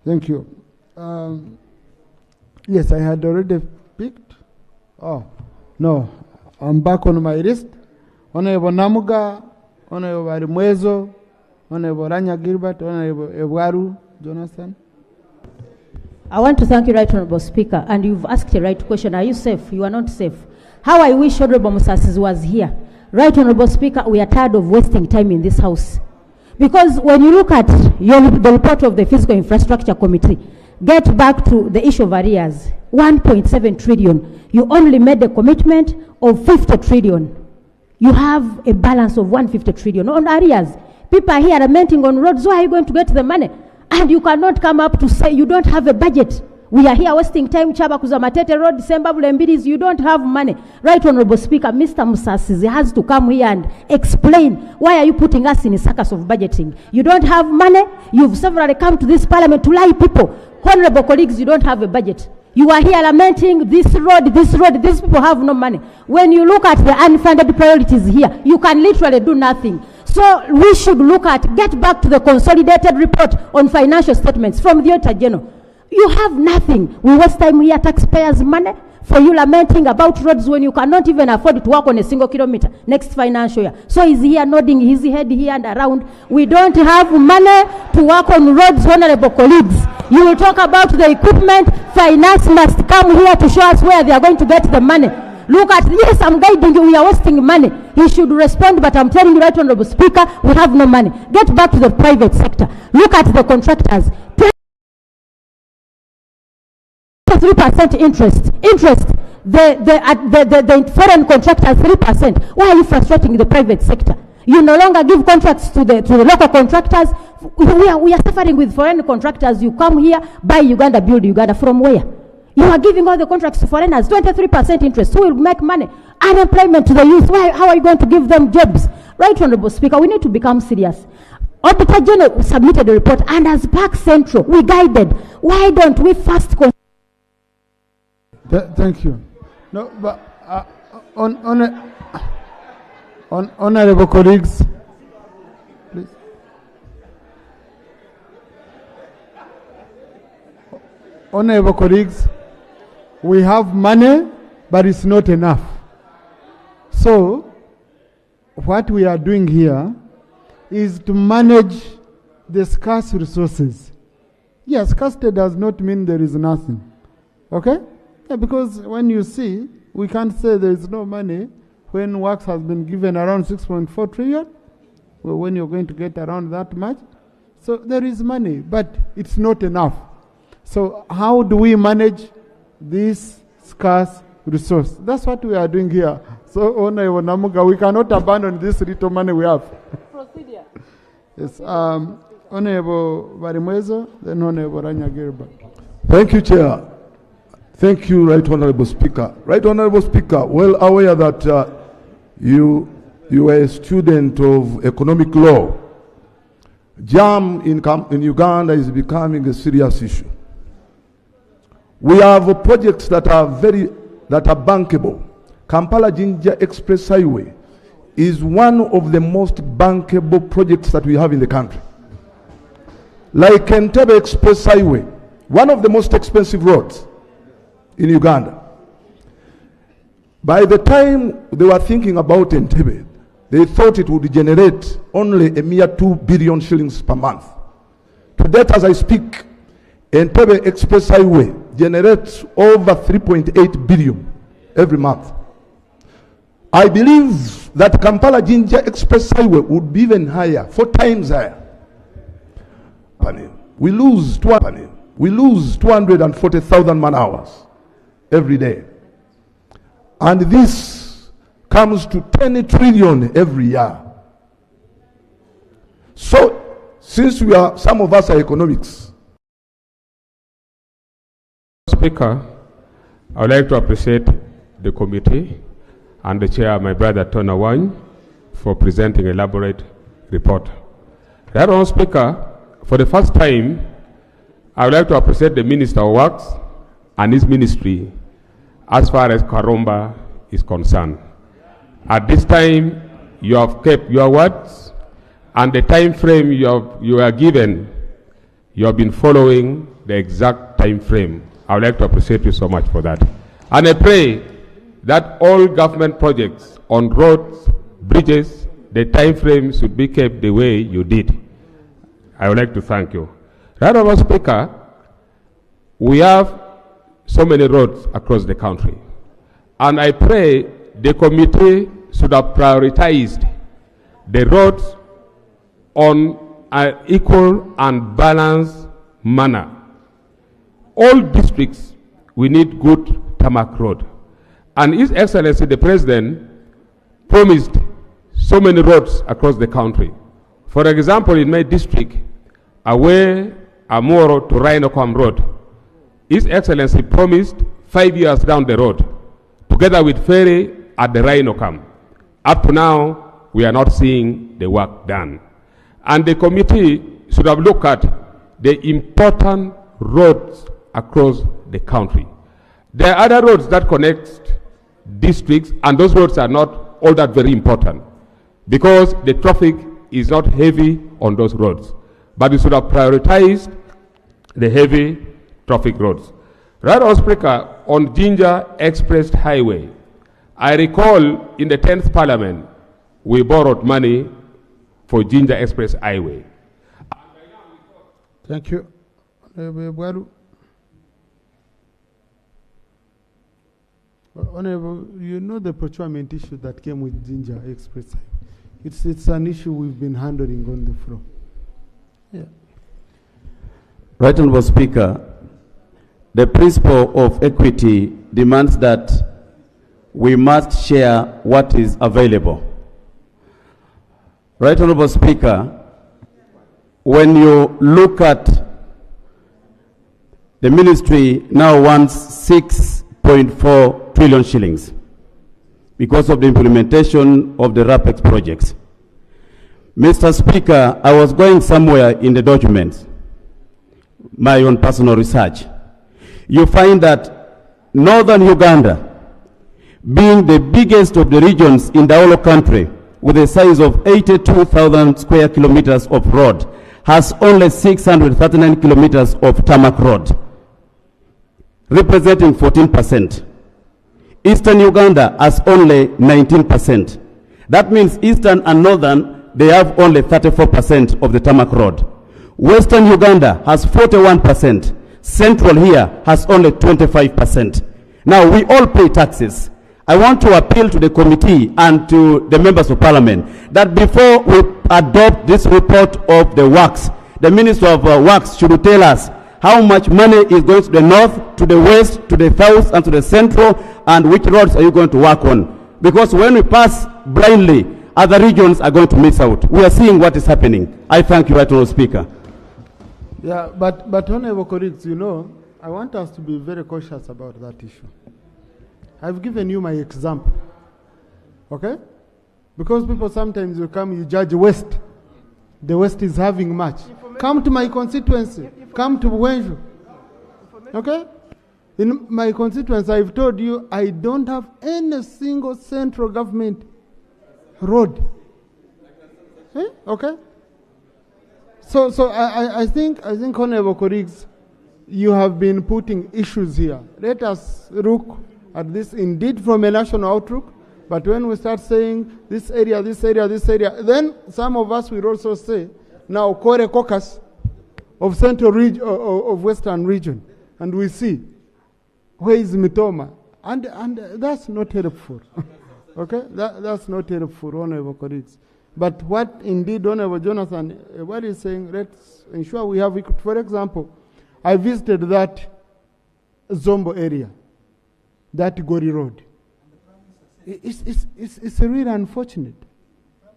Thank you. Yes, I had already picked. Oh, no, I'm back on my list. Honorable Namuga, Honorable Barimwezo, Honorable Ranya Gilbert, Honorable Ewaru Jonathan. I want to thank you, Right Honorable Speaker, and you've asked the right question. Are you safe? You are not safe. How I wish Honorable Musasiz was here. Right Honorable Speaker, we are tired of wasting time in this house. Because when you look at the report of the Physical Infrastructure Committee, get back to the issue of arrears, 1.7 trillion. You only made a commitment of 50 trillion. You have a balance of 150 trillion on arrears. People are here lamenting on roads. Where are you going to get the money? And you cannot come up to say you don't have a budget. We are here wasting time. Chabakuza Matete Road, December Bulembiris, you don't have money. Right Honorable Speaker, Mr. Musasizi has to come here and explain why are you putting us in a circus of budgeting. You don't have money. You've severally come to this parliament to lie people. Honorable colleagues, you don't have a budget. You are here lamenting this road, these people have no money. When you look at the unfunded priorities here, you can literally do nothing. So we should get back to the consolidated report on financial statements from the Auditor General. You have nothing. We waste time here, taxpayers' money, for you lamenting about roads when you cannot even afford to walk on a single kilometer next financial year. So he's here nodding his head here and around. We don't have money to work on roads, honorable colleagues. You will talk about the equipment. Finance must come here to show us where they are going to get the money. Look at this, I'm guiding you, we are wasting money. He should respond, but I'm telling you, Right Honorable Speaker, we have no money. Get back to the private sector. Look at the contractors. 3% interest. The foreign contractors 3%. Why are you frustrating the private sector? You no longer give contracts to the local contractors. We are suffering with foreign contractors. You come here, buy Uganda, build Uganda. From where? You are giving all the contracts to foreigners. 23% interest. Who will make money? Unemployment to the youth. How are you going to give them jobs? Right Honorable Speaker, we need to become serious. Auditor General submitted a report, and as Park Central, we guided. Why don't we first... Thank you. No, but honorable colleagues, please. Honorable colleagues, we have money, but it's not enough. So, what we are doing here is to manage the scarce resources. Yes, scarcity does not mean there is nothing. Okay? Yeah, because when you see, we can't say there is no money when works has been given around 6.4 trillion, well, when you're going to get around that much. So there is money, but it's not enough. So how do we manage this scarce resource? That's what we are doing here. So, Honorable Namuga, we cannot abandon this little money we have. Procedure. Yes, Honorable Barimwezo, then Honorable Ranya Gilbert. Thank you, Chair. Thank you, Right Honorable Speaker. Right Honorable Speaker, well aware that you are a student of economic law. JAM in Uganda is becoming a serious issue. We have projects that are bankable. Kampala-Jinja Express Highway is one of the most bankable projects that we have in the country. Like Entebbe Express Highway, one of the most expensive roads in Uganda. By the time they were thinking about Entebbe, they thought it would generate only a mere 2 billion shillings per month. To date, as I speak, Entebbe Express Highway generates over 3.8 billion every month. I believe that Kampala-Jinja Express Highway would be even higher, 4 times higher. We lose 240,000 man-hours every day. And this comes to 10 trillion every year. So, since some of us are economics. Speaker, I would like to appreciate the committee and the chair, my brother Tona Wine, for presenting an elaborate report. Right Honourable Speaker, for the first time, I would like to appreciate the Minister of Works and his ministry as far as Karomba is concerned. At this time, you have kept your words, and the time frame you are given, you have been following the exact time frame. I would like to appreciate you so much for that. And I pray that all government projects on roads, bridges, the time frame should be kept the way you did. I would like to thank you. Right, Honourable Speaker, we have so many roads across the country. And I pray the committee should have prioritized the roads on an equal and balanced manner. All districts, we need good tarmac road. And His Excellency the President promised so many roads across the country. For example, in my district, away Amoro to Rhinocom Road, His Excellency promised 5 years down the road, together with ferry at the Rhinocom. Up to now, we are not seeing the work done. And the committee should have looked at the important roads across the country. There are other roads that connect districts, and those roads are not all that very important because the traffic is not heavy on those roads. But we should have prioritized the heavy traffic roads. Right, Honourable Speaker, on Ginger Express Highway, I recall in the 10th Parliament, we borrowed money for Ginger Express Highway. Thank you. Honourable, you know the procurement issue that came with Ginger Express. It's an issue we've been handling on the floor. Yeah. Right, Honourable Speaker, the principle of equity demands that we must share what is available. Right, Honourable Speaker, when you look at the ministry now wants 6.4 trillion shillings because of the implementation of the RAPEX projects. Mr. Speaker, I was going somewhere in the documents, my own personal research. You find that northern Uganda, being the biggest of the regions in the whole country, with a size of 82,000 square kilometers of road, has only 639 kilometers of tarmac road, representing 14%. Eastern Uganda has only 19%. That means Eastern and Northern, they have only 34% of the tarmac road. Western Uganda has 41%. Central here has only 25%. Now, we all pay taxes. I want to appeal to the committee and to the members of parliament that before we adopt this report of the works, the Minister of Works should tell us how much money is going to the north, to the west, to the south, and to the central, and which roads are you going to work on? Because when we pass blindly, other regions are going to miss out. We are seeing what is happening. I thank you, Right Honourable Speaker. Yeah, but Honourable colleagues, you know, I want us to be very cautious about that issue. I've given you my example, okay? Because people sometimes will come, you judge West. The West is having much. Come to my constituency. Come to Wenju. Okay? In my constituency, I've told you, I don't have any single central government road. Okay? So I think, Honourable colleagues, you have been putting issues here. Let us look at this indeed from a national outlook, but when we start saying this area, this area, this area, then some of us will also say, now Kore caucus of central region, of western region, and we see where is Mitoma, and that's not helpful. Okay, that's not helpful, Honourable colleagues. But what indeed Honourable Jonathan, what he's saying, let's ensure we have, for example, I visited that Zombo area, that Gori Road. It's really unfortunate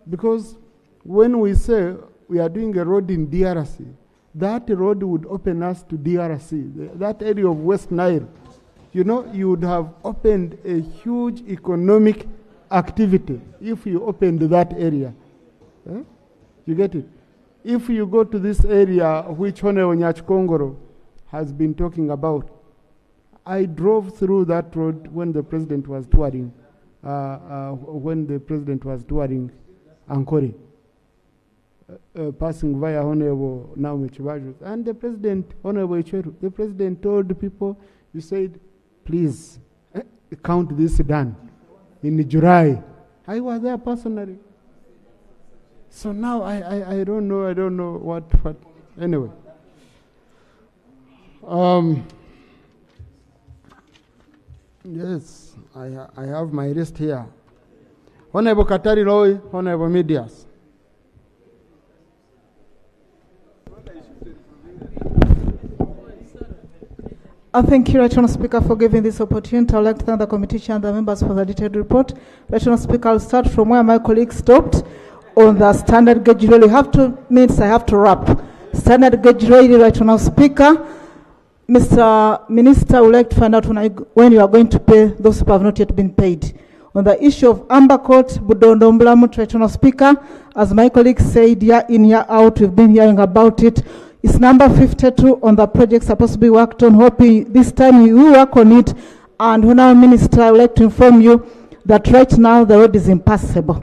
because when we say we are doing a road in DRC, that road would open us to DRC, that area of West Nile. You know, you would have opened a huge economic activity if you opened that area. You get it? If you go to this area which Honourable Nyachkongoro has been talking about, I drove through that road when the president was touring, Ankole. passing via Honorable Naomi Chibaju. And the President, Honorable Ichweru, the President told the people, you said, please, count this done in July. I was there personally. So now I don't know what, anyway. Yes, I have my list here. Honorable Katari Loy, Honorable Medias. Thank you, Right Honourable Speaker, for giving this opportunity. I would like to thank the committee chair and the members for the detailed report. Right Honourable Speaker, I'll start from where my colleague stopped on the standard gauge rail. You have 2 minutes, I have to wrap. Standard gauge rail, Right Honourable Speaker. Mr. Minister, I would like to find out when you are going to pay those who have not yet been paid. On the issue of Amber Court, Budondo Mbulamut, Right Honourable Speaker, as my colleague said, year in, year out, we've been hearing about it. It's number 52 on the project supposed to be worked on. Hoping this time you will work on it. And Honourable Minister, I would like to inform you that right now the road is impassable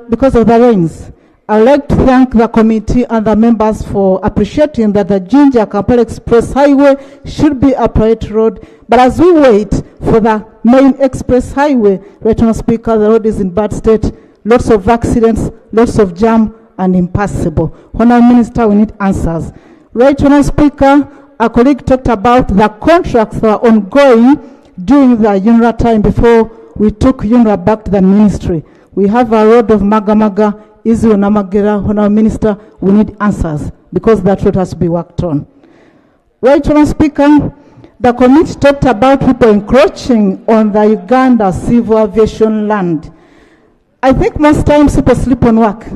because of the rains. I would like to thank the committee and the members for appreciating that the Jinja Kampala Express Highway should be a priority road. But as we wait for the main express highway, Right Honourable Speaker, the road is in bad state. Lots of accidents, lots of jam, and impassable. Honourable Minister, we need answers. Right Honourable Speaker, a colleague talked about the contracts that are ongoing during the UNRWA time before we took UNRWA back to the ministry. We have a road of Magamaga, Izu Namagera. Honourable Minister, we need answers because that road has to be worked on. Right Honourable Speaker, the committee talked about people encroaching on the Uganda civil aviation land. I think most times people sleep on work.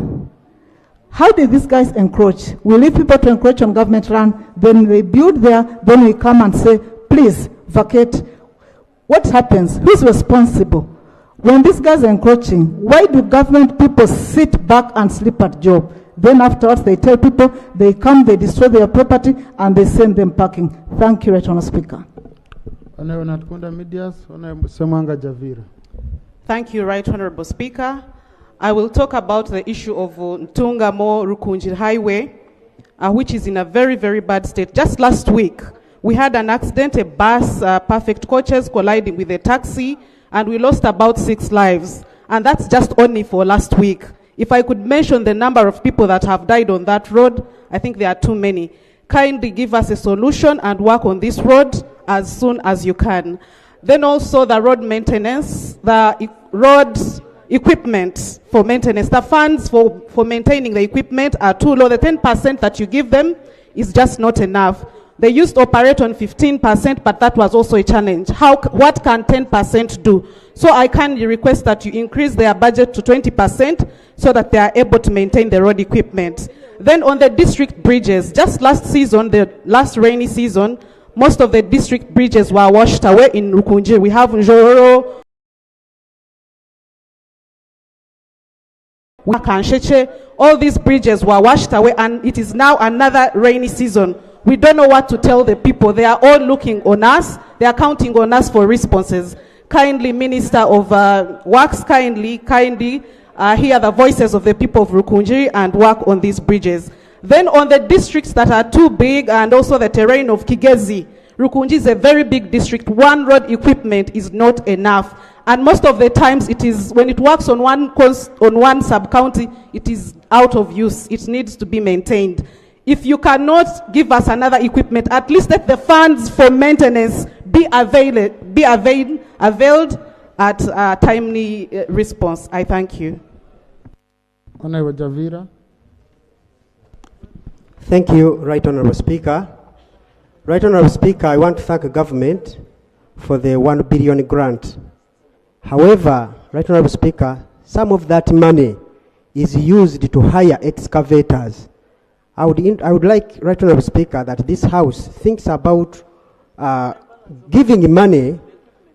How did these guys encroach? We leave people to encroach on government land, then they build there, then we come and say, please vacate. What happens? Who's responsible? When these guys are encroaching, why do government people sit back and sleep at job? Then afterwards they tell people, they come, they destroy their property, and they send them packing. Thank you, Right Honourable Speaker. Thank you, Right Honourable Speaker. I will talk about the issue of Ntungamo-Rukunji Highway, which is in a very, very bad state. Just last week, we had an accident, a bus, perfect coaches colliding with a taxi, and we lost about 6 lives. And that's just only for last week. If I could mention the number of people that have died on that road, I think there are too many. Kindly give us a solution and work on this road as soon as you can. Then also the road maintenance, the road equipment for maintenance. The funds for maintaining the equipment are too low. The 10% that you give them is just not enough. They used to operate on 15%, but that was also a challenge. What can 10% do? So I kindly request that you increase their budget to 20% so that they are able to maintain the road equipment. Then on the district bridges, just last season, the last rainy season, most of the district bridges were washed away in Rukunji. We have Njoro, all these bridges were washed away, and it is now another rainy season. We don't know what to tell the people. They are all looking on us. They are counting on us for responses. Kindly, Minister of Works, kindly hear the voices of the people of Rukunji and work on these bridges. Then on the districts that are too big and also the terrain of Kigezi, Rukunji is a very big district. One road equipment is not enough. And most of the times it is, when it works on one sub-county, it is out of use. It needs to be maintained. If you cannot give us another equipment, at least let the funds for maintenance be availed at a timely response. I thank you. Honorable Javira. Thank you, Right Honourable Speaker. Right Honourable Speaker, I want to thank the government for the 1 billion grant. However, Right Honourable Speaker, some of that money is used to hire excavators. I would like, Right Honourable Speaker, that this House thinks about giving money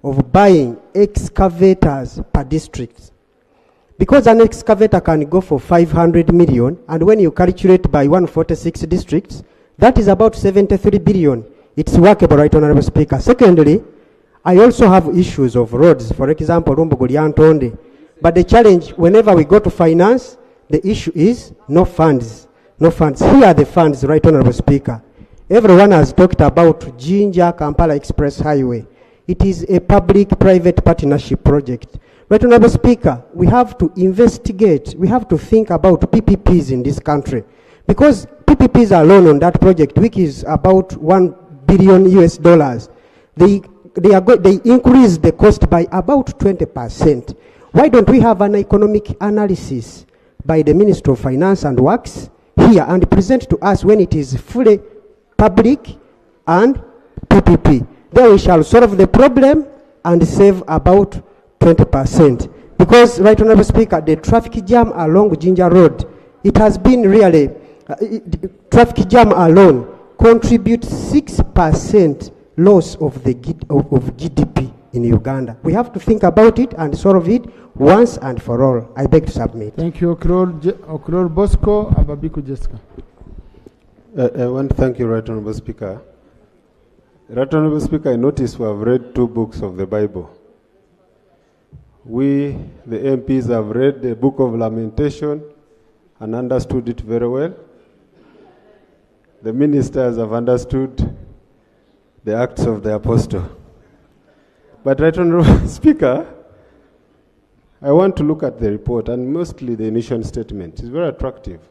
of buying excavators per district. Because an excavator can go for 500 million, and when you calculate by 146 districts, that is about 73 billion. It's workable, Right Honourable Speaker. Secondly, I also have issues of roads, for example, Rumbuguli and Tonde. But the challenge, whenever we go to finance, The issue is no funds. No funds. Here are the funds, Right Honorable Speaker. Everyone has talked about Jinja Kampala Express Highway. It is a public-private partnership project. Right Honorable Speaker, we have to investigate, we have to think about PPPs in this country. Because PPPs alone on that project, which is about $1 billion US, they increase the cost by about 20%. Why don't we have an economic analysis by the Minister of Finance and Works here and present to us when it is fully public and PPP? Then we shall solve the problem and save about 20%. Because, Right Honorable Speaker, the traffic jam along Jinja Road, it has been really, traffic jam alone contributes 6% loss of the of GDP in Uganda. We have to think about it and solve it once and for all. I beg to submit. Thank you, Okror Bosco. Ababiku Jessica. I want to thank you, Right Honorable Speaker. Right Honorable Speaker, I notice we have read 2 books of the Bible. We, the MPs, have read the book of Lamentation and understood it very well. The ministers have understood the Acts of the Apostle. But, Right Honorable Speaker, I want to look at the report, and mostly the initial statement. It's very attractive.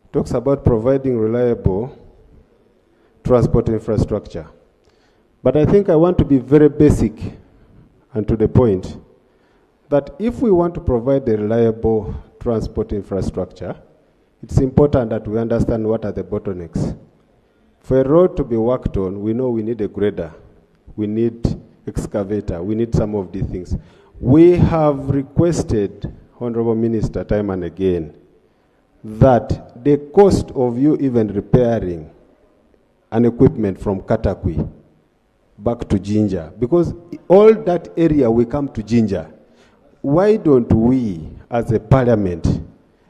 It talks about providing reliable transport infrastructure. But I think I want to be very basic and to the point that if we want to provide a reliable transport infrastructure, it's important that we understand what are the bottlenecks. For a road to be worked on, we know we need a grader, we need excavator, we need some of these things. We have requested, Honorable Minister, time and again, that the cost of you even repairing an equipment from Katakwi back to Jinja, because all that area we come to Jinja, why don't we as a parliament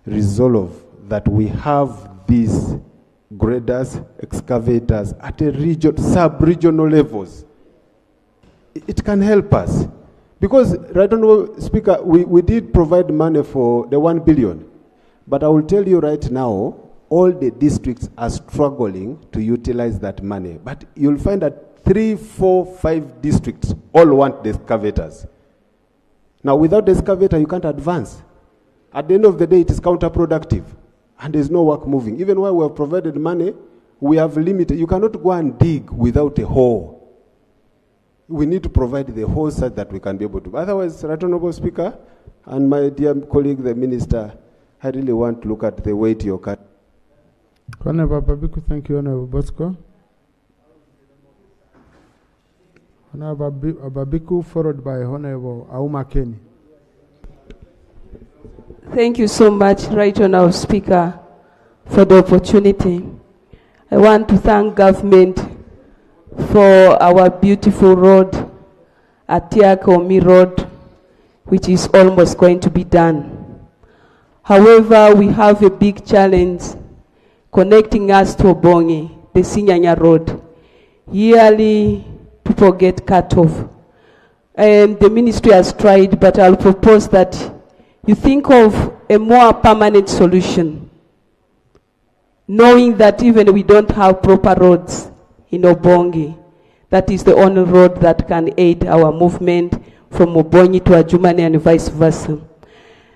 resolve that we have these graders, excavators at a sub-regional levels? It can help us. Because, Right Honorable Speaker, we did provide money for the 1 billion. But I will tell you right now, all the districts are struggling to utilize that money. But you'll find that 3, 4, 5 districts all want the excavators. Now, without the excavator, you can't advance. At the end of the day, it is counterproductive. And there's no work moving. Even while we have provided money, we have limited. You cannot go and dig without a hole. We need to provide the hole such that we can be able to. Otherwise, Right Honorable Speaker, and my dear colleague, the Minister, I really want to look at the way to your cut. Honorable Babiku, thank you, Honorable Bosco. Honorable Babiku, followed by Honorable Auma Kenny. Thank you so much, Right Honorable Speaker, for the opportunity. I want to thank government for our beautiful road, Atiakomi Road, which is almost going to be done. However, we have a big challenge connecting us to Obongi, the Sinyanya Road. Yearly, people get cut off. And the ministry has tried, but I'll propose that you think of a more permanent solution, knowing that even we don't have proper roads in Obongi. That is the only road that can aid our movement from Obongi to Ajumani and vice versa.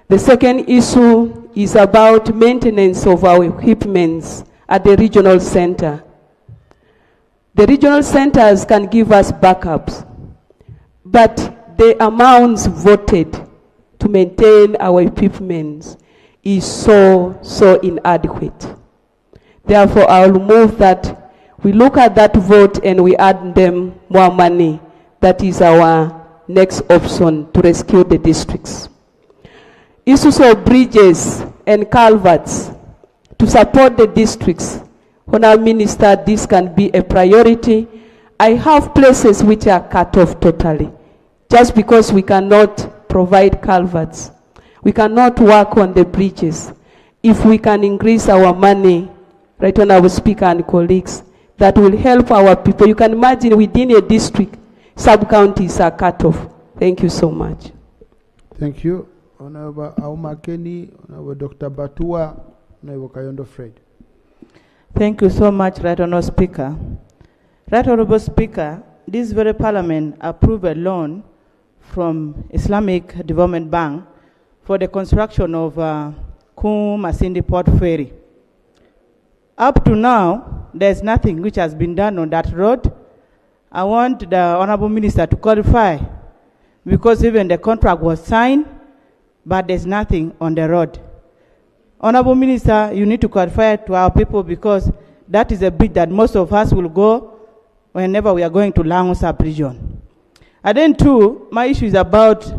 The second issue is about maintenance of our equipments at the regional center. The regional centers can give us backups, but the amounts voted to maintain our equipment is so inadequate. Therefore, I will move that we look at that vote and we add them more money. That is our next option to rescue the districts. Issues of bridges and culverts to support the districts. Honorable Minister, this can be a priority. I have places which are cut off totally, just because we cannot provide culverts. We cannot work on the bridges. If we can increase our money, Right Honorable Speaker and colleagues, that will help our people. You can imagine within a district, sub-counties are cut off. Thank you so much. Thank you. Honorable Auma Kenny, Honorable Dr. Batua, Honorable Kayondo Fred. Thank you so much, Right Honorable Speaker. Right Honorable Speaker, this very parliament approved a loan from Islamic Development Bank for the construction of Kum Masindi Port Ferry. Up to now, there's nothing which has been done on that road. I want the Honorable Minister to clarify, because even the contract was signed, but there's nothing on the road. Honorable Minister, you need to clarify to our people, because that is a bit that most of us will go whenever we are going to Lango sub-region. And then too, my issue is about,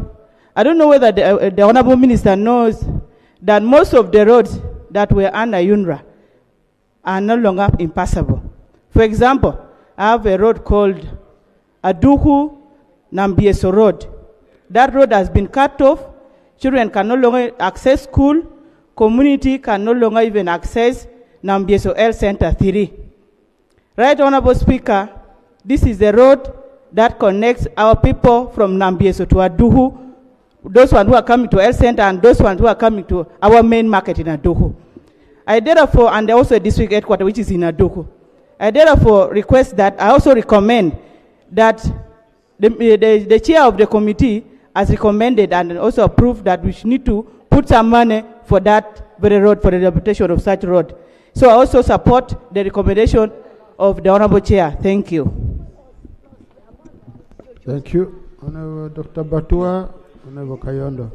I don't know whether the Honorable Minister knows that most of the roads that were under UNRWA are no longer impassable. For example, I have a road called Aduhu Nambieso Road. That road has been cut off. Children can no longer access school. Community can no longer even access Nambieso L Center 3. Right Honorable Speaker, this is the road that connects our people from Nambieso to Aduhu, those ones who are coming to L Center and those ones who are coming to our main market in Aduhu. I therefore, and also a district headquarters which is in Aduhu, I therefore request that, I also recommend that the chair of the committee has recommended and also approved that we need to put some money for that very road, for the rehabilitation of such road. So I also support the recommendation of the Honorable Chair. Thank you. Thank you. Honorable Dr. Batua, Honorable Kayondo.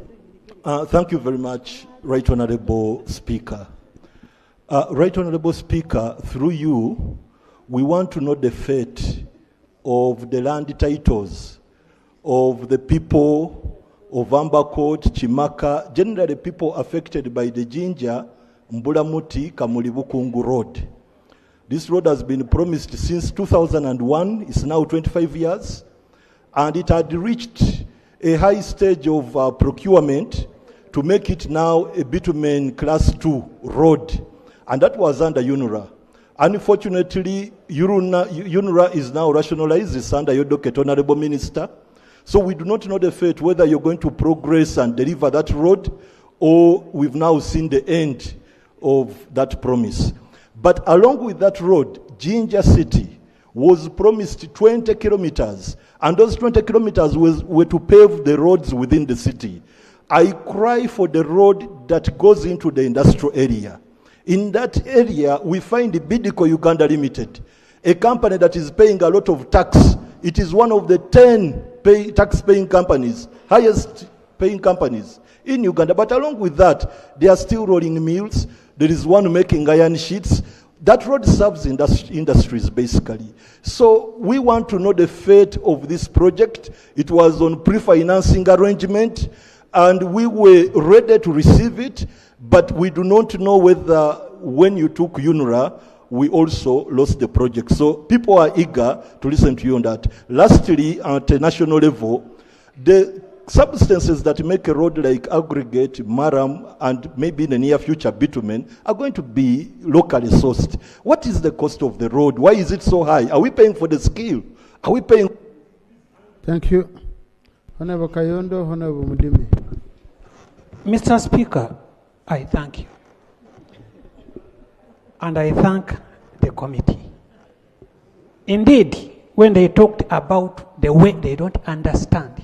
Thank you very much, Right Honorable Speaker. Right Honorable Speaker, through you, we want to know the fate of the land titles of the people of Ambakot, Chimaka, generally people affected by the Jinja, Mbulamuti, Kamulibukungu Road. This road has been promised since 2001, it's now 25 years, and it had reached a high stage of procurement to make it now a bitumen class 2 road, and that was under UNRWA. Unfortunately, UNRWA is now rationalized, it's under your docket, Honorable Minister. So we do not know the fate, whether you're going to progress and deliver that road, or we've now seen the end of that promise. But along with that road, Jinja City was promised 20 kilometers, and those 20 kilometers were to pave the roads within the city. I cry for the road that goes into the industrial area. In that area, we find the Bidco Uganda Limited, a company that is paying a lot of tax. It is one of the 10 tax-paying companies, highest paying companies in Uganda. But along with that, they are still rolling mills. There is one making iron sheets. That road serves industries, basically. So we want to know the fate of this project. It was on pre-financing arrangement, and we were ready to receive it, but we do not know whether when you took UNRWA, we also lost the project. So people are eager to listen to you on that. Lastly, at a national level, the substances that make a road like aggregate, maram, and maybe in the near future bitumen are going to be locally sourced. What is the cost of the road? Why is it so high? Are we paying for the skill? Are we paying? Thank you. Honorable Kayondo, Honorable Mudimi. Mr. Speaker, I thank you. And I thank the committee. Indeed, when they talked about the way they don't understand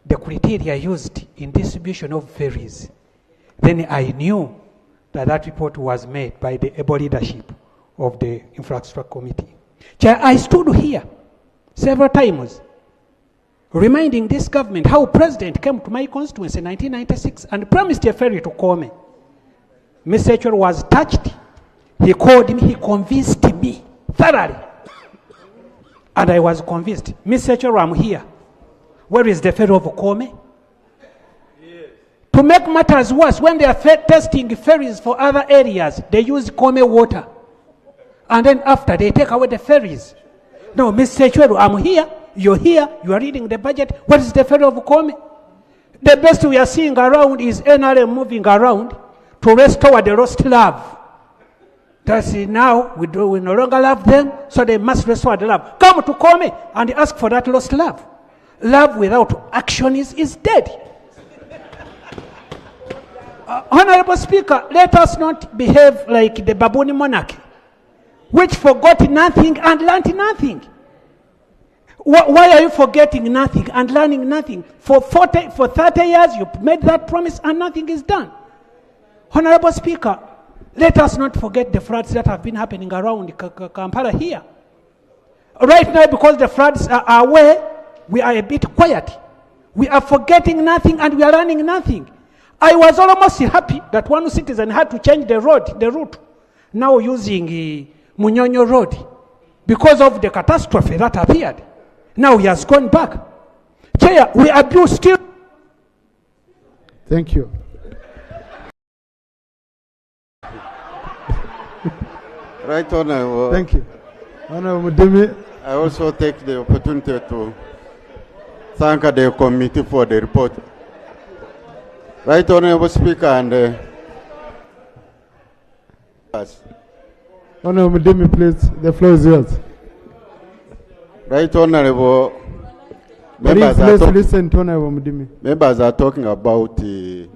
the criteria used in distribution of ferries, then I knew that that report was made by the able leadership of the Infrastructure Committee. Chair, I stood here several times reminding this government how President came to my constituency in 1996 and promised a ferry to Kome. Mr. Chor was touched. He called me, he convinced me thoroughly. And I was convinced. Mr. Chor, I'm here. Where is the ferry of Kome? Yes. To make matters worse, when they are testing ferries for other areas, they use Kome water. And then after, they take away the ferries. No, Mr. Chor, I'm here. You're here. You are reading the budget. What is the ferry of Kome? The best we are seeing around is NRM moving around to restore the lost love. That's it. Now we no longer love them, so they must restore the love. Come to Kome and ask for that lost love. Love without action is dead. Honorable Speaker, let us not behave like the baboon monarchy, which forgot nothing and learned nothing. Why are you forgetting nothing and learning nothing? For 30 years, you made that promise and nothing is done. Honorable Speaker, let us not forget the floods that have been happening around Kampala here. Right now, because the floods are away, we are a bit quiet. We are forgetting nothing and we are learning nothing. I was almost happy that one citizen had to change the route, now using Munyonyo Road, because of the catastrophe that appeared. Now he has gone back. Chair, we abuse still. Thank you. Right Honorable. Thank you. Honorable Demi. I also take the opportunity to thank the committee for the report. Right Honorable Speaker and Honorable Demi, please, the floor is yours. Right Honorable Members, please listen to Honorable Demi. Members are talking about the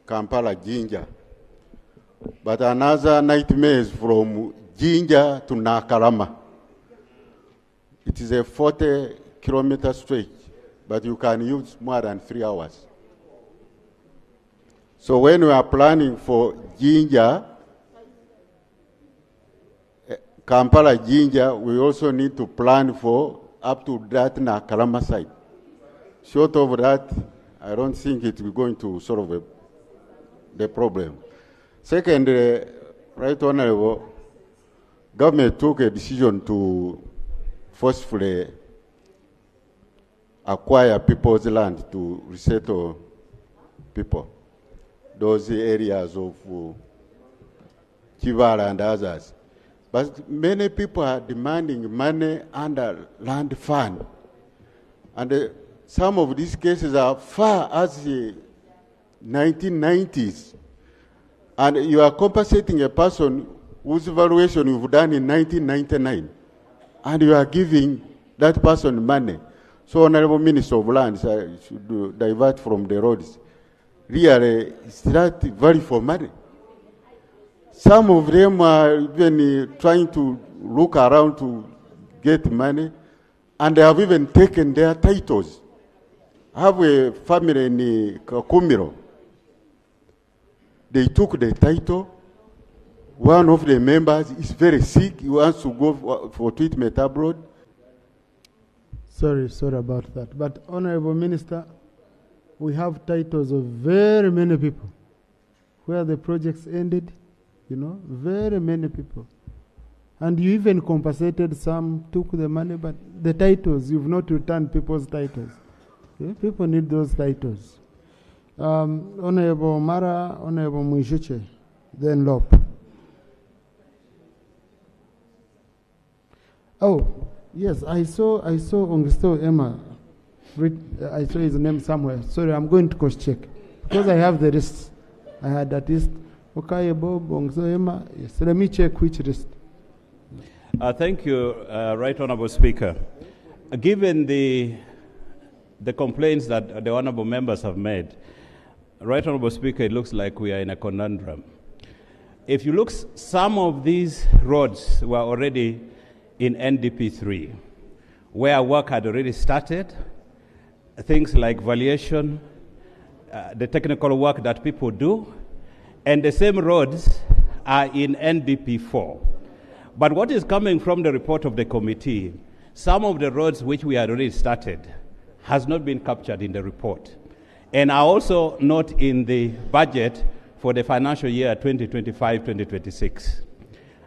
Kampala Jinja. But another nightmare is from Jinja to Nakalama. It is a 40-kilometer stretch, but you can use more than 3 hours. So when we are planning for Jinja, Kampala Jinja, we also need to plan for up to that Nakalama side. Short of that, I don't think it's going to solve the problem. Second, Right Honorable, government took a decision to forcefully acquire people's land to resettle people. Those areas of Kivala and others. But many people are demanding money under land fund. And some of these cases are far as the 1990s. And you are compensating a person whose valuation you've done in 1999. And you are giving that person money. So Honorable Minister of Lands should divert from the roads. Really, it's not value for money. Some of them are even trying to look around to get money, and they have even taken their titles. I have a family in Kakumiro. They took the title. One of the members is very sick. He wants to go for treatment abroad. Sorry about that. But Honorable Minister, we have titles of very many people where the projects ended, very many people. And you even compensated some, took the money, but the titles, you've not returned people's titles. Okay? People need those titles. Honorable Mara, Honorable Mwishuche, then Lop. Oh, yes, I saw Ongisto Emma. I saw his name somewhere. Sorry, I'm going to cross-check. Because I have the list. I had at least Okaye Bob, Ongisto Emma. Yes, let me check which list. Thank you, Right Honourable Speaker. Given the complaints that the honourable members have made, Right Honourable Speaker, it looks like we are in a conundrum. If you look, some of these roads were already in NDP3, where work had already started, things like valuation, the technical work that people do, and the same roads are in NDP4. But what is coming from the report of the committee, some of the roads which we had already started has not been captured in the report, and are also not in the budget for the financial year 2025-2026.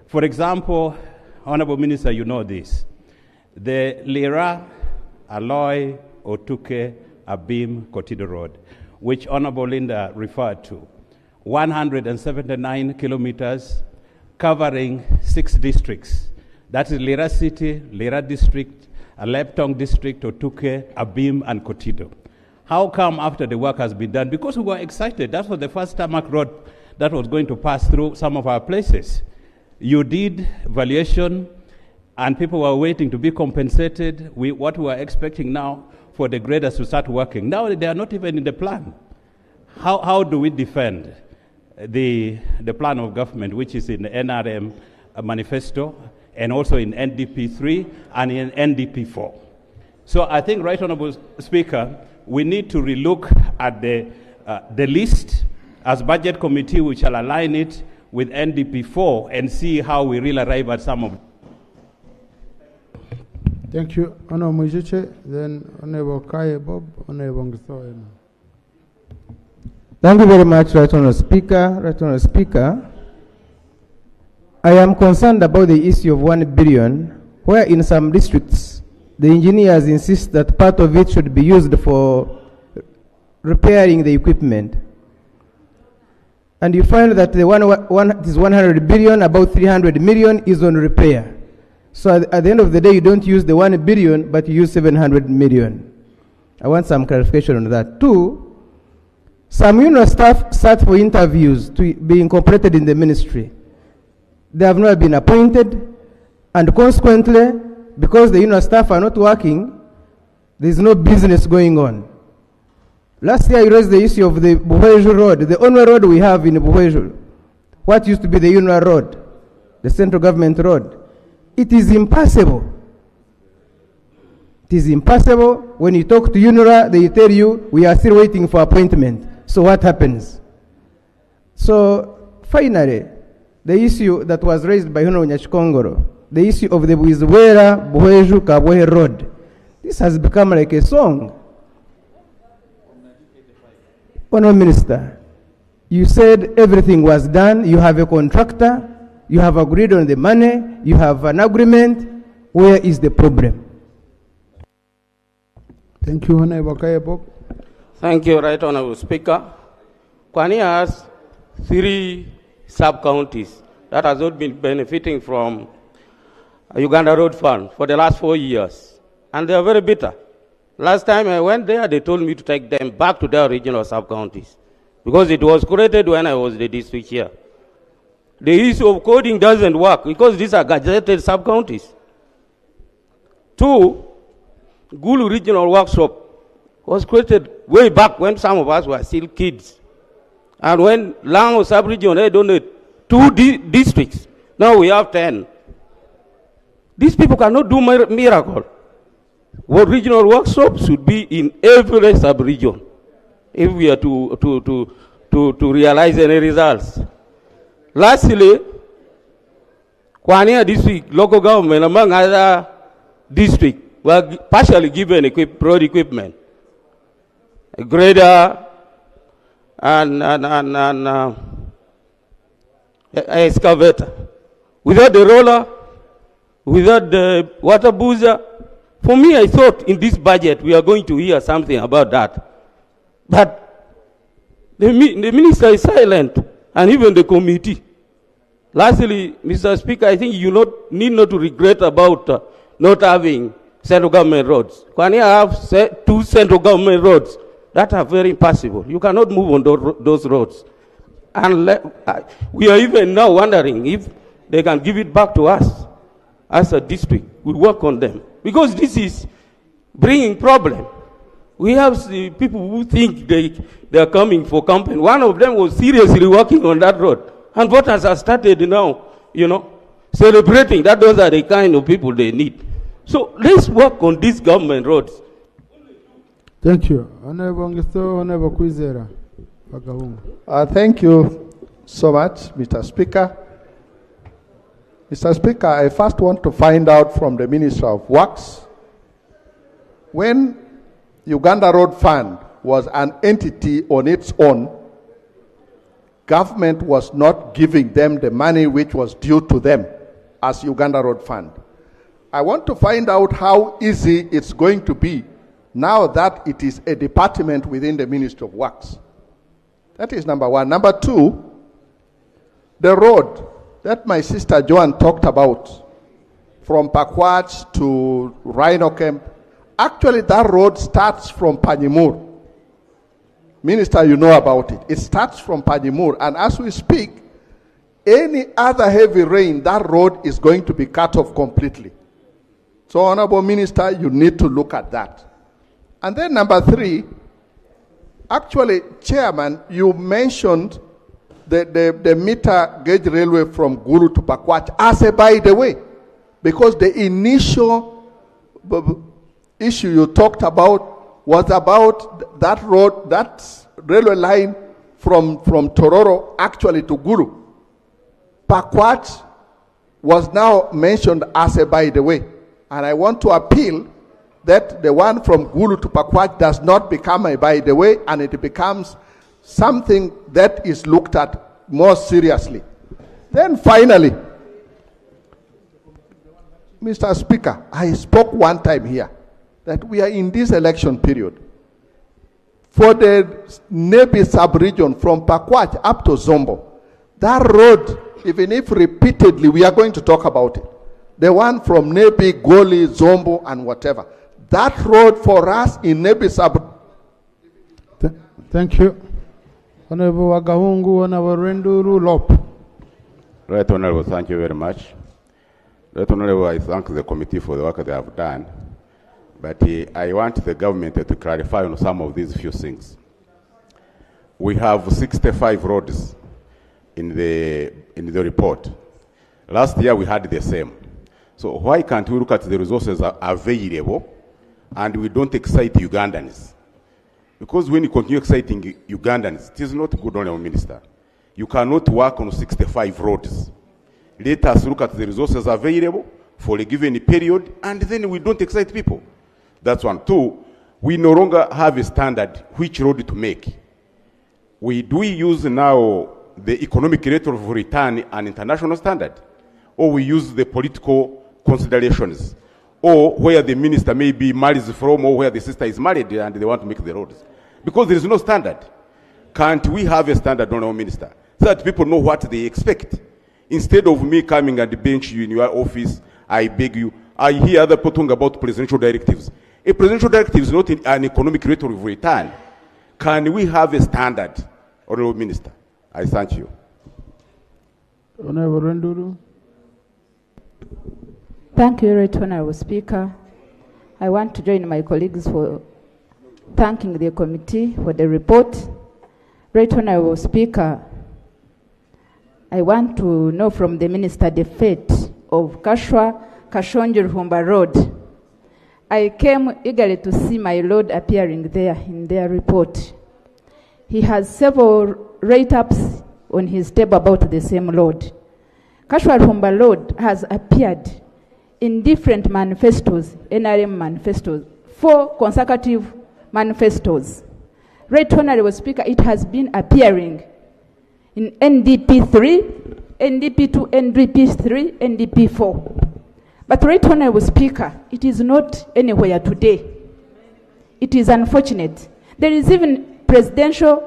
For example, Honorable Minister, you know this. The Lira, Aloy, Otuke, Abim, Kotido Road, which Honorable Linda referred to, 179 kilometers covering 6 districts. That is Lira City, Lira District, Aleptong District, Otuke, Abim, and Kotido. How come after the work has been done? Because we were excited. That was the first tarmac road that was going to pass through some of our places. You did valuation, and people were waiting to be compensated. What we were expecting now for the graders to start working. Now they are not even in the plan. how do we defend the plan of government, which is in the NRM manifesto and also in NDP 3 and in NDP 4? So I think, Right Honorable Speaker, we need to relook at the list. As Budget Committee, we shall align it with NDP 4 and see how we really arrive at some of. Thank you, Honorable Mujiche. Then Honorable Kaye Bob, Honorable Ngisoe. Thank you very much, Right Honorable Speaker. Right Honorable Speaker, I am concerned about the issue of 1 billion, where in some districts, the engineers insist that part of it should be used for repairing the equipment. And you find that the it is 100 billion, about 300 million is on repair. So at the end of the day, you don't use the 1 billion, but you use 700 million. I want some clarification on that. 2, some UNO staff sat for interviews to be incorporated in the ministry. They have not been appointed, and consequently, because the UNO staff are not working, there is no business going on. Last year, I raised the issue of the Buheju Road, the only road we have in Buheju. What used to be the UNRWA Road, the central government road. It is impassable. It is impassable. When you talk to UNRWA, they tell you, we are still waiting for appointment. So what happens? So finally, the issue that was raised by Honorable Nyachikongoro, the issue of the Bwizwera Buheju Kabwehe Road. This has become like a song. Honorable Minister, you said everything was done, you have a contractor, you have agreed on the money, you have an agreement. Where is the problem? Thank you, Honorable Kaye Bob. Thank you, Right Honorable Speaker. Kwani has 3 sub-counties that has not been benefiting from Uganda Road Fund for the last 4 years, and they are very bitter. Last time I went there, they told me to take them back to their regional sub-counties because it was created when I was the district chair. The issue of coding doesn't work because these are gazetted sub-counties. 2, Gulu Regional Workshop was created way back when some of us were still kids. And when Lango sub-region had only 2 districts, now we have 10. These people cannot do miracle. What regional workshops should be in every sub-region if we are to realize any results. Lastly, Kwania district, local government, among other districts, were partially given road equipment, a grader and an excavator. Without the roller, without the water boozer. For me, I thought in this budget we are going to hear something about that. But the minister is silent, and even the committee. Lastly, Mr. Speaker, I think you need not to regret about not having central government roads. When you have 2 central government roads, that are very impassable. You cannot move on those roads. And we are even now wondering if they can give it back to us as a district. We'll work on them. Because this is bringing problem. We have the people who think they are coming for campaign. One of them was seriously working on that road. And voters have started now, celebrating that those are the kind of people they need. So let's work on these government roads. Thank you. Honorable Ngiso, Honorable Kwizera. Thank you so much, Mr. Speaker. Mr. Speaker, I first want to find out from the Minister of Works, when Uganda Road Fund was an entity on its own, government was not giving them the money which was due to them as Uganda Road Fund. I want to find out how easy it's going to be now that it is a department within the Ministry of Works. That is number one. Number two, the road that my sister Joan talked about from Pakwach to Rhino Camp, actually that road starts from Panyimur. Minister, you know about it. It starts from Panyimur, and as we speak, any other heavy rain, that road is going to be cut off completely. So, Honorable Minister, you need to look at that. And then number three, Actually, Chairman, you mentioned the meter gauge railway from Gulu to Pakwach as a by the way, because the initial issue you talked about was about that road, that railway line from Tororo actually to Gulu. Pakwach was now mentioned as a by the way, and I want to appeal that the one from Gulu to Pakwach does not become a by the way, and it becomes something that is looked at more seriously. Then finally, Mr. Speaker, I spoke one time here that we are in this election period. For the Nebi sub-region from Pakwach up to Zombo, that road, even if repeatedly we are going to talk about it, the one from Nebi, Goli, Zombo, and whatever, that road for us in Nebi sub. Thank you. Honorable Wagahungu, Honorable Renduru Lop. Right, Honorable, thank you very much. Right, Honorable, I thank the committee for the work they have done. But I want the government to clarify on some of these few things. We have 65 roads in the report. Last year we had the same. So why can't we look at the resources available and we don't excite Ugandans? Because when you continue exciting Ugandans, it is not good, Honorable Minister. You cannot work on 65 roads. Let us look at the resources available for a given period, and then we don't excite people. That's one. Two, we no longer have a standard which road to make. Do we use now the economic rate of return an international standard? Or we use the political considerations? Or where the minister maybe marries from, or where the sister is married and they want to make the roads? Because there is no standard. Can't we have a standard, Honorable Minister, so that people know what they expect? Instead of me coming and bench you in your office, I beg you, I hear other people talking about presidential directives. A presidential directive is not an economic rate of return. Can we have a standard, Honorable Minister? I thank you. Honorable Renduru. Thank you, Right Honorable Speaker. I want to join my colleagues for thanking the committee for the report. Right Honorable Speaker, I want to know from the Minister the fate of Kashwa-Kashonji-Ruhumba Road. I came eagerly to see my Lord appearing there in their report. He has several write-ups on his table about the same road. Kashwa-Ruhumba Road has appeared in different manifestos, NRM manifestos, 4 consecutive manifestos. Right Honorable Speaker, it has been appearing in NDP 3, NDP 2, NDP 3, NDP 4. But Right Honorable Speaker, it is not anywhere today. It is unfortunate. There is even presidential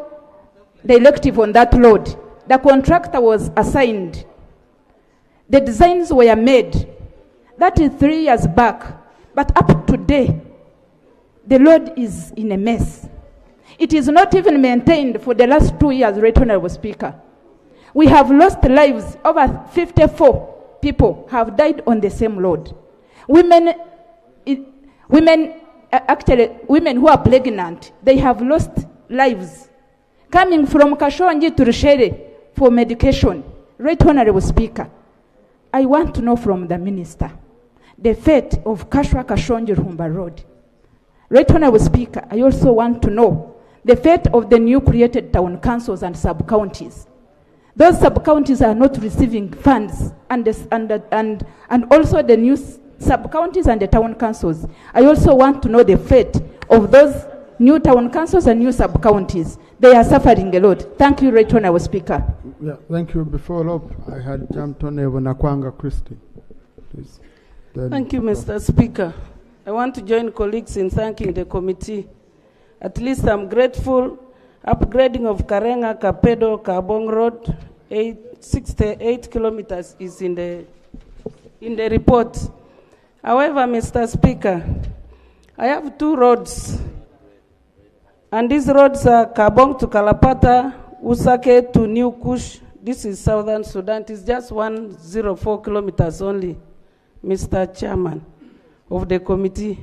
directive on that road. The contractor was assigned. The designs were made. That is 3 years back. But up to today, the road is in a mess. It is not even maintained for the last 2 years, Right Honorable Speaker. We have lost lives. Over 54 people have died on the same road. Women who are pregnant, they have lost lives. Coming from Kashonji to Rushere for medication. Right Honorable Speaker, I want to know from the Minister the fate of Kashwa-Kashonji-Ruhumba Road. Right Honorable Speaker, I also want to know the fate of the new created town councils and sub-counties. Those sub-counties are not receiving funds, and also the new sub-counties and the town councils. I also want to know the fate of those new town councils and new sub-counties. They are suffering a lot. Thank you, Right Honorable Speaker. Yeah, thank you. Before I had jumped on Nakwanga Christie. Please. Thank you, Mr. Speaker. I want to join colleagues in thanking the committee. At least I'm grateful. Upgrading of Karenga, Kapedo, Kabong Road, 68 kilometers is in the report. However, Mr. Speaker, I have 2 roads. And these roads are Kabong to Kalapata, Usake to New Kush. This is Southern Sudan. It is just 104 kilometers only, Mr. Chairman of the committee.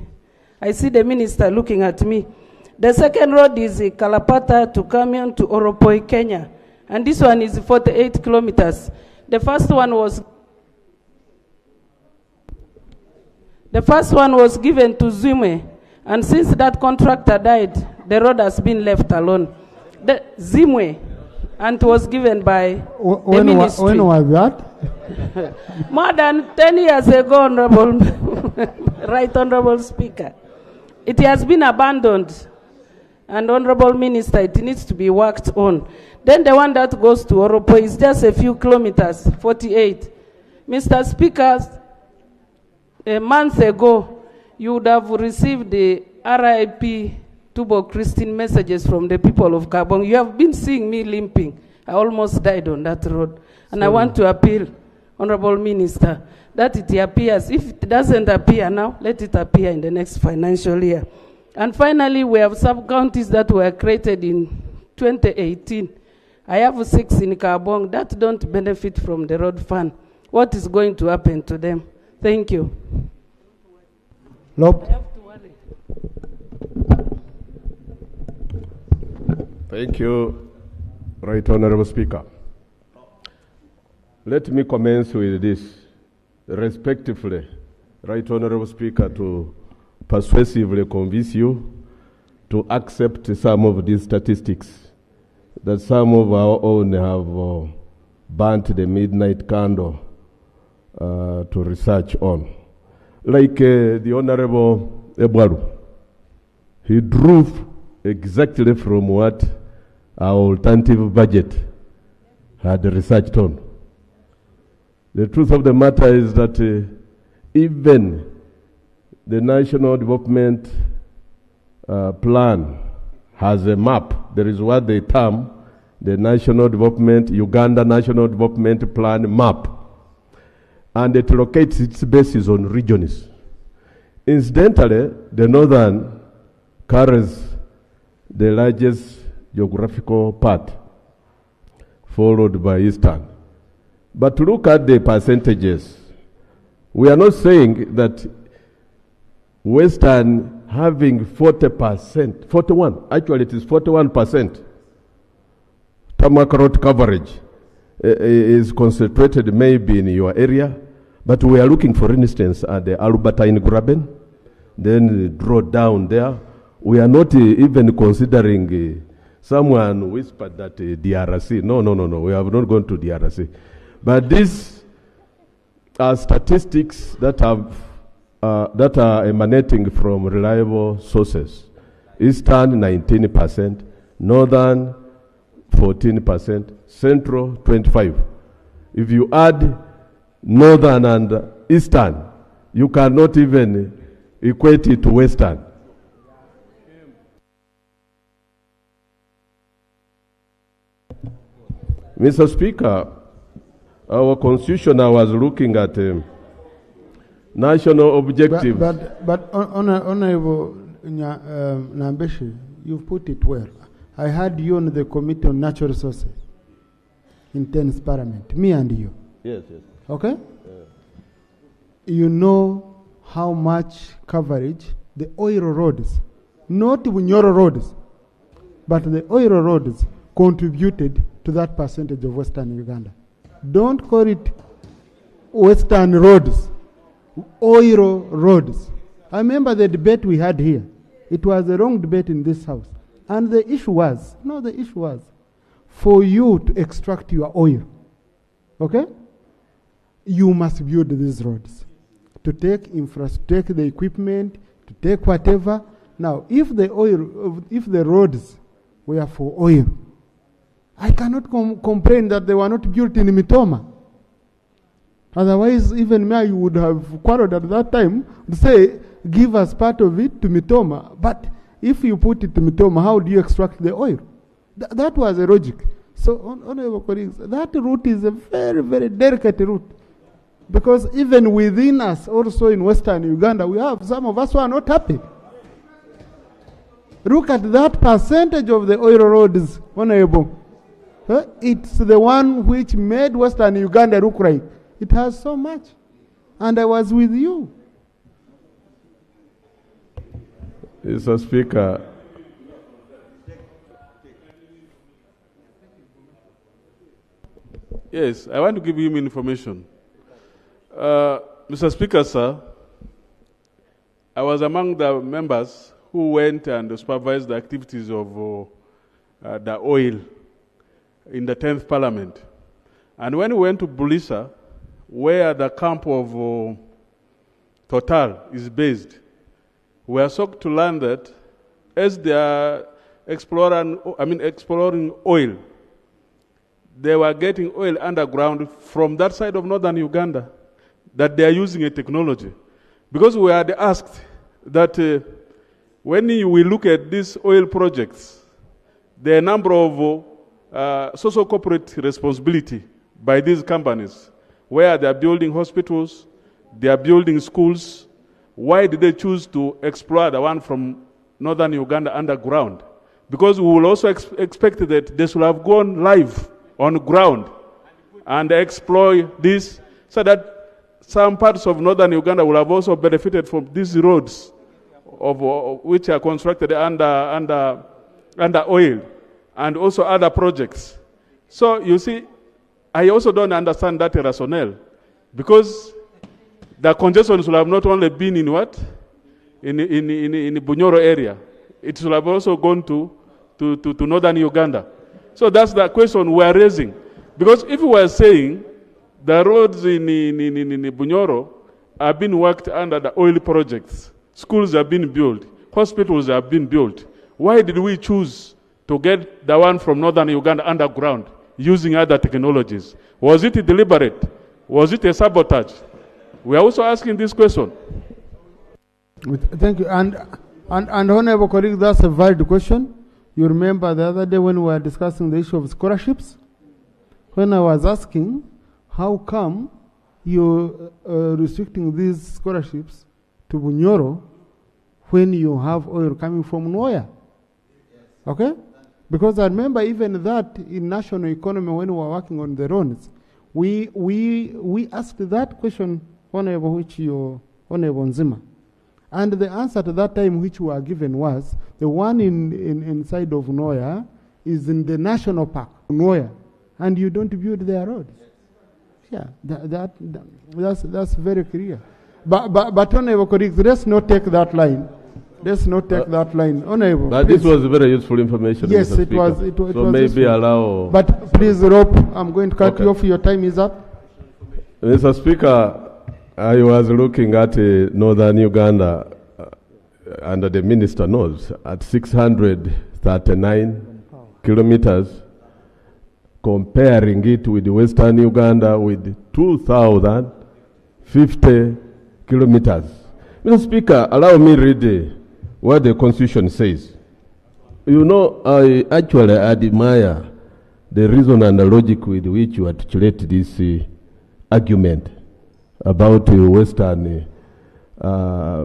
I see the minister looking at me. The second road is Kalapata to Kamion to Oropoi, Kenya. And this one is 48 kilometers. The first one was given to Zimwe. And since that contractor died, the road has been left alone. The Zimwe, and it was given by the ministry. When was that? More than 10 years ago, Honorable Right Honorable Speaker. It has been abandoned. And Honorable Minister, it needs to be worked on. Then the one that goes to Oropo is just a few kilometers, 48. Mr. Speaker, a month ago, you would have received the RIP Tubo Christine messages from the people of Kabong. You have been seeing me limping. I almost died on that road. And I want to appeal, Honorable Minister, that it appears. If it doesn't appear now, let it appear in the next financial year. And finally, we have sub-counties that were created in 2018. I have 6 in Kabong that don't benefit from the road fund. What is going to happen to them? Thank you. Lop. Thank you, Right Honorable Speaker. Let me commence with this, respectively, Right Honorable Speaker, to persuasively convince you to accept some of these statistics that some of our own have burnt the midnight candle to research on. Like the Honorable Ebwaru, he drew exactly from what our alternative budget had researched on. The truth of the matter is that even the National Development Plan has a map. There is what they term the Uganda National Development Plan map. And it locates its bases on regions. Incidentally, the northern carries the largest geographical part, followed by eastern. But look at the percentages. We are not saying that Western having 40%, 41, actually it is 41% tarmac road coverage is concentrated maybe in your area, but we are looking, for instance, at the Alberta in Graben, then draw down there. We are not even considering someone whispered that DRC. No, we have not gone to DRC. But these are statistics that are emanating from reliable sources. Eastern 19%, Northern 14%, Central 25%. If you add Northern and Eastern, you cannot even equate it to Western. Mr. Speaker, our constitution, I was looking at national objectives. But Honorable Nambeshi, you've put it well. I had you on the Committee on Natural Resources in 10th Parliament, me and you. Yes. Okay? You know how much coverage the oil roads, not Bunyoro roads, but the oil roads contributed to that percentage of Western Uganda. Don't call it Western roads, oil roads. I remember the debate we had here. It was a wrong debate in this house. And the issue was, for you to extract your oil, okay? You must build these roads. To take infrastructure, take the equipment, to take whatever. Now, if the roads were for oil, I cannot complain that they were not built in Mitoma. Otherwise, even me, you would have quarreled at that time to say, give us part of it to Mitoma. But if you put it to Mitoma, how do you extract the oil? That was a logic. So, honorable colleagues, that route is a very, very delicate route. Because even within us, also in Western Uganda, we have some of us who are not happy. Look at that percentage of the oil roads, honorable. It's the one which made Western Uganda look like it has so much. And I was with you. Mr. Speaker, Yes, I want to give him information. Mr. Speaker, sir, I was among the members who went and supervised the activities of the oil in the 10th Parliament. And when we went to Bulisa, where the camp of Total is based, we are shocked to learn that as they are exploring oil, they were getting oil underground from that side of northern Uganda, that they are using a technology. Because we had asked that when you will look at these oil projects, there are a number of social corporate responsibility by these companies, where they are building hospitals, they are building schools. Why did they choose to explore the one from northern Uganda underground? Because we will also expect that they should have gone live on ground and exploit this, so that some parts of northern Uganda will have also benefited from these roads which are constructed under oil, and also other projects. So you see, I also don't understand that rationale, because the congestion should have not only been in what? In Bunyoro area. It should have also gone to northern Uganda. So that's the question we are raising. Because if we are saying the roads in Bunyoro are being worked under the oil projects, schools are being built, hospitals are being built, why did we choose to get the one from northern Uganda underground using other technologies? Was it deliberate? Was it a sabotage? We are also asking this question. Thank you. And honorable colleague, that's a valid question. You remember the other day when we were discussing the issue of scholarships, when I was asking, how come you're restricting these scholarships to Bunyoro when you have oil coming from nowhere? Okay? Because I remember even that in national economy when we were working on the roads, we asked that question, Honorable, which you, Honorable Nzima. And the answer to that time which we were given was, the one inside of Noya is in the national park, Noya, and you don't build their roads. Yeah, that's very clear. But Honorable colleagues, let's not take that line. Let's not take that line. Honorable. But please. This was very useful information. Yes, Mr. it was. So it maybe useful. Allow. But please, Rob, I'm going to cut you off. Your time is up. Mr. Speaker, I was looking at northern Uganda, and the minister knows, at 639 kilometers, comparing it with western Uganda with 2,050 kilometers. Mr. Speaker, allow me read what the Constitution says. You know, I actually admire the reason and the logic with which you articulate this argument about Western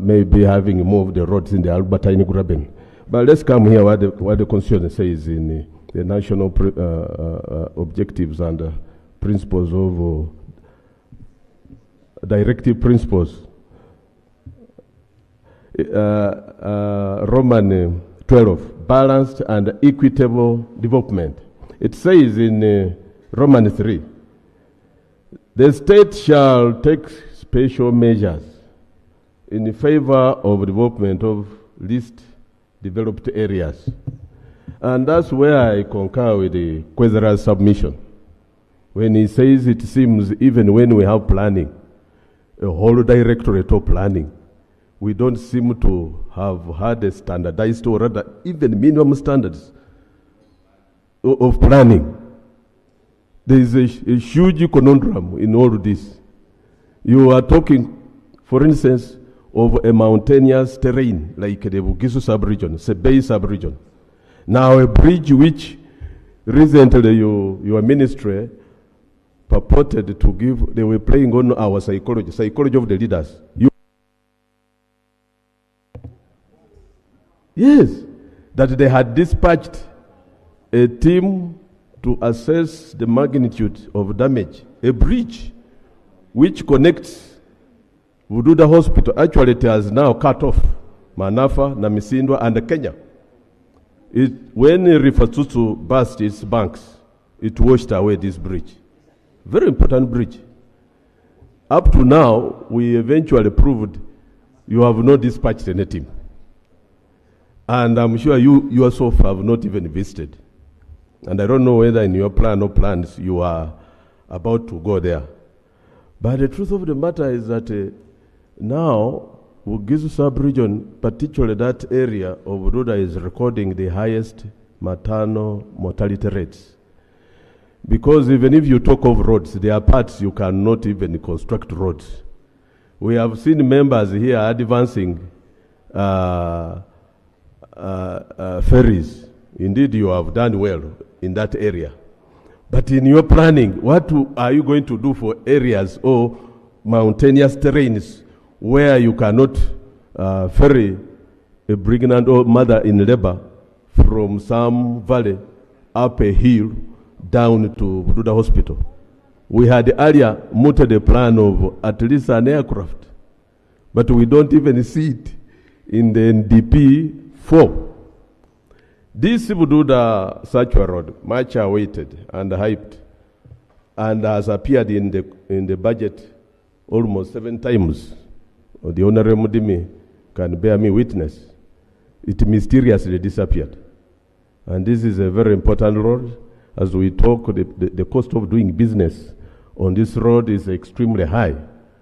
maybe having moved the roads in the Albertine Graben. But let's come here what the Constitution says in the national objectives and principles of directive principles. Roman 12, balanced and equitable development. It says in Roman 3, the state shall take special measures in favor of development of least developed areas. And that's where I concur with the Kwezera's submission. When he says it seems even when we have planning, a whole directorate of planning, we don't seem to have had a standardized or rather even minimum standards of planning. There is a huge conundrum in all this. You are talking, for instance, of a mountainous terrain like the Bugisu sub-region, Sebei sub-region. Now a bridge which recently your ministry purported to give, they were playing on our psychology of the leaders. Yes, that they had dispatched a team to assess the magnitude of damage. A bridge which connects Vududa Hospital, actually it has now cut off Manafa, Namisindwa, and Kenya. When Rifatutu burst its banks, it washed away this bridge. Very important bridge. Up to now, we eventually proved you have not dispatched any team. And I'm sure you yourself have not even visited. And I don't know whether in your plan or plans you are about to go there. But the truth of the matter is that now, Wugizu sub-region, particularly that area of Ruda, is recording the highest maternal mortality rates. Because even if you talk of roads, there are parts you cannot even construct roads. We have seen members here advancing ferries. Indeed, you have done well in that area. But in your planning, what are you going to do for areas or mountainous terrains where you cannot ferry a pregnant or mother in labor from some valley up a hill down to Bududa Hospital? We had earlier mooted a plan of at least an aircraft, but we don't even see it in the NDP 4. This Bududa Sachwa Road, much awaited and hyped, and has appeared in the budget almost 7 times. The Honorable Mudimi can bear me witness. It mysteriously disappeared. And this is a very important road. As we talk, the cost of doing business on this road is extremely high.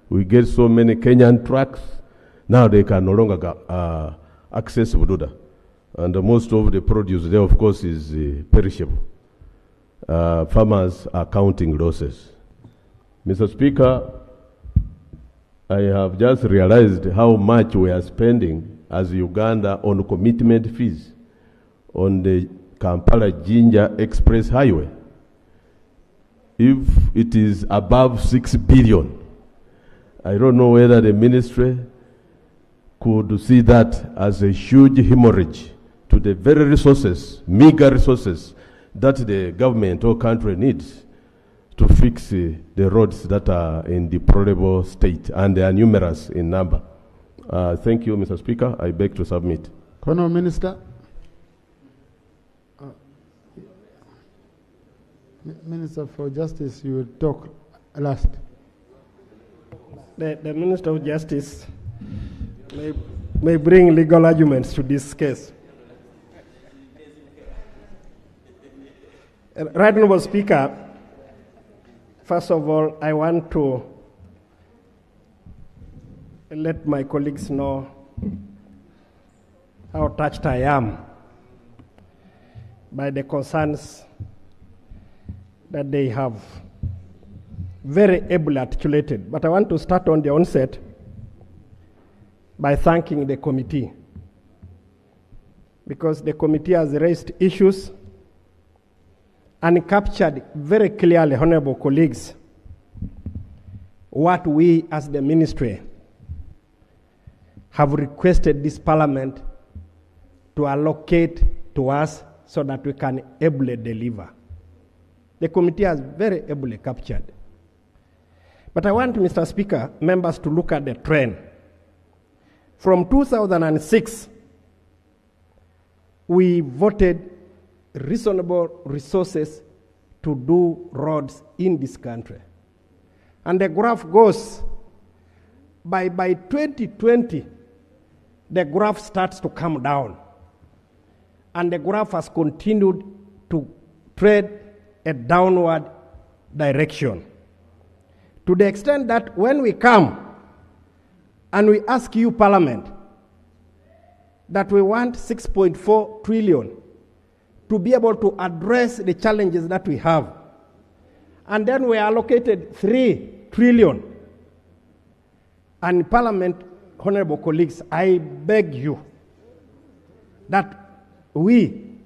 We get so many Kenyan trucks, now they can no longer access Bududa. And most of the produce there, of course, is perishable. Farmers are counting losses. Mr. Speaker, I have just realized how much we are spending as Uganda on commitment fees on the Kampala-Jinja Express Highway. If it is above 6 billion, I don't know whether the ministry could see that as a huge hemorrhage to the very resources, meager resources, that the government or country needs to fix the roads that are in deplorable state, and they are numerous in number. Thank you, Mr. Speaker. I beg to submit. Honourable Minister. Minister for Justice, you will talk last. The Minister of Justice may bring legal arguments to this case. Right Honourable Speaker, first of all, I want to let my colleagues know how touched I am by the concerns that they have very ably articulated. But I want to start on the onset by thanking the committee, because the committee has raised issues and captured very clearly, honorable colleagues, what we as the ministry have requested this parliament to allocate to us so that we can ably deliver. The committee has very ably captured. But I want, Mr. Speaker, members to look at the trend. From 2006, we voted reasonable resources to do roads in this country. And the graph goes, by 2020, the graph starts to come down. And the graph has continued to tread a downward direction. To the extent that when we come and we ask you, Parliament, that we want 6.4 trillion to be able to address the challenges that we have, and then we allocated 3 trillion. And Parliament, honorable colleagues, I beg you that we,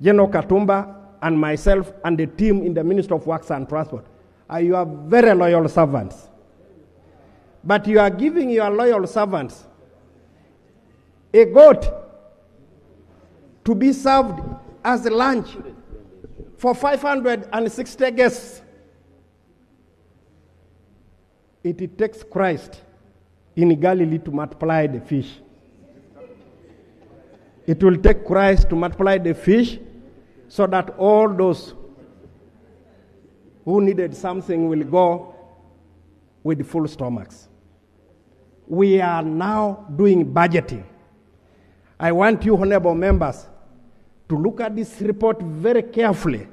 General Katumba and myself and the team in the Ministry of Works and Transport, are your very loyal servants. But you are giving your loyal servants a goat to be served as a lunch for 560 guests. It takes Christ in Galilee to multiply the fish. It will take Christ to multiply the fish so that all those who needed something will go with full stomachs. We are now doing budgeting. I want you, honorable members, to look at this report very carefully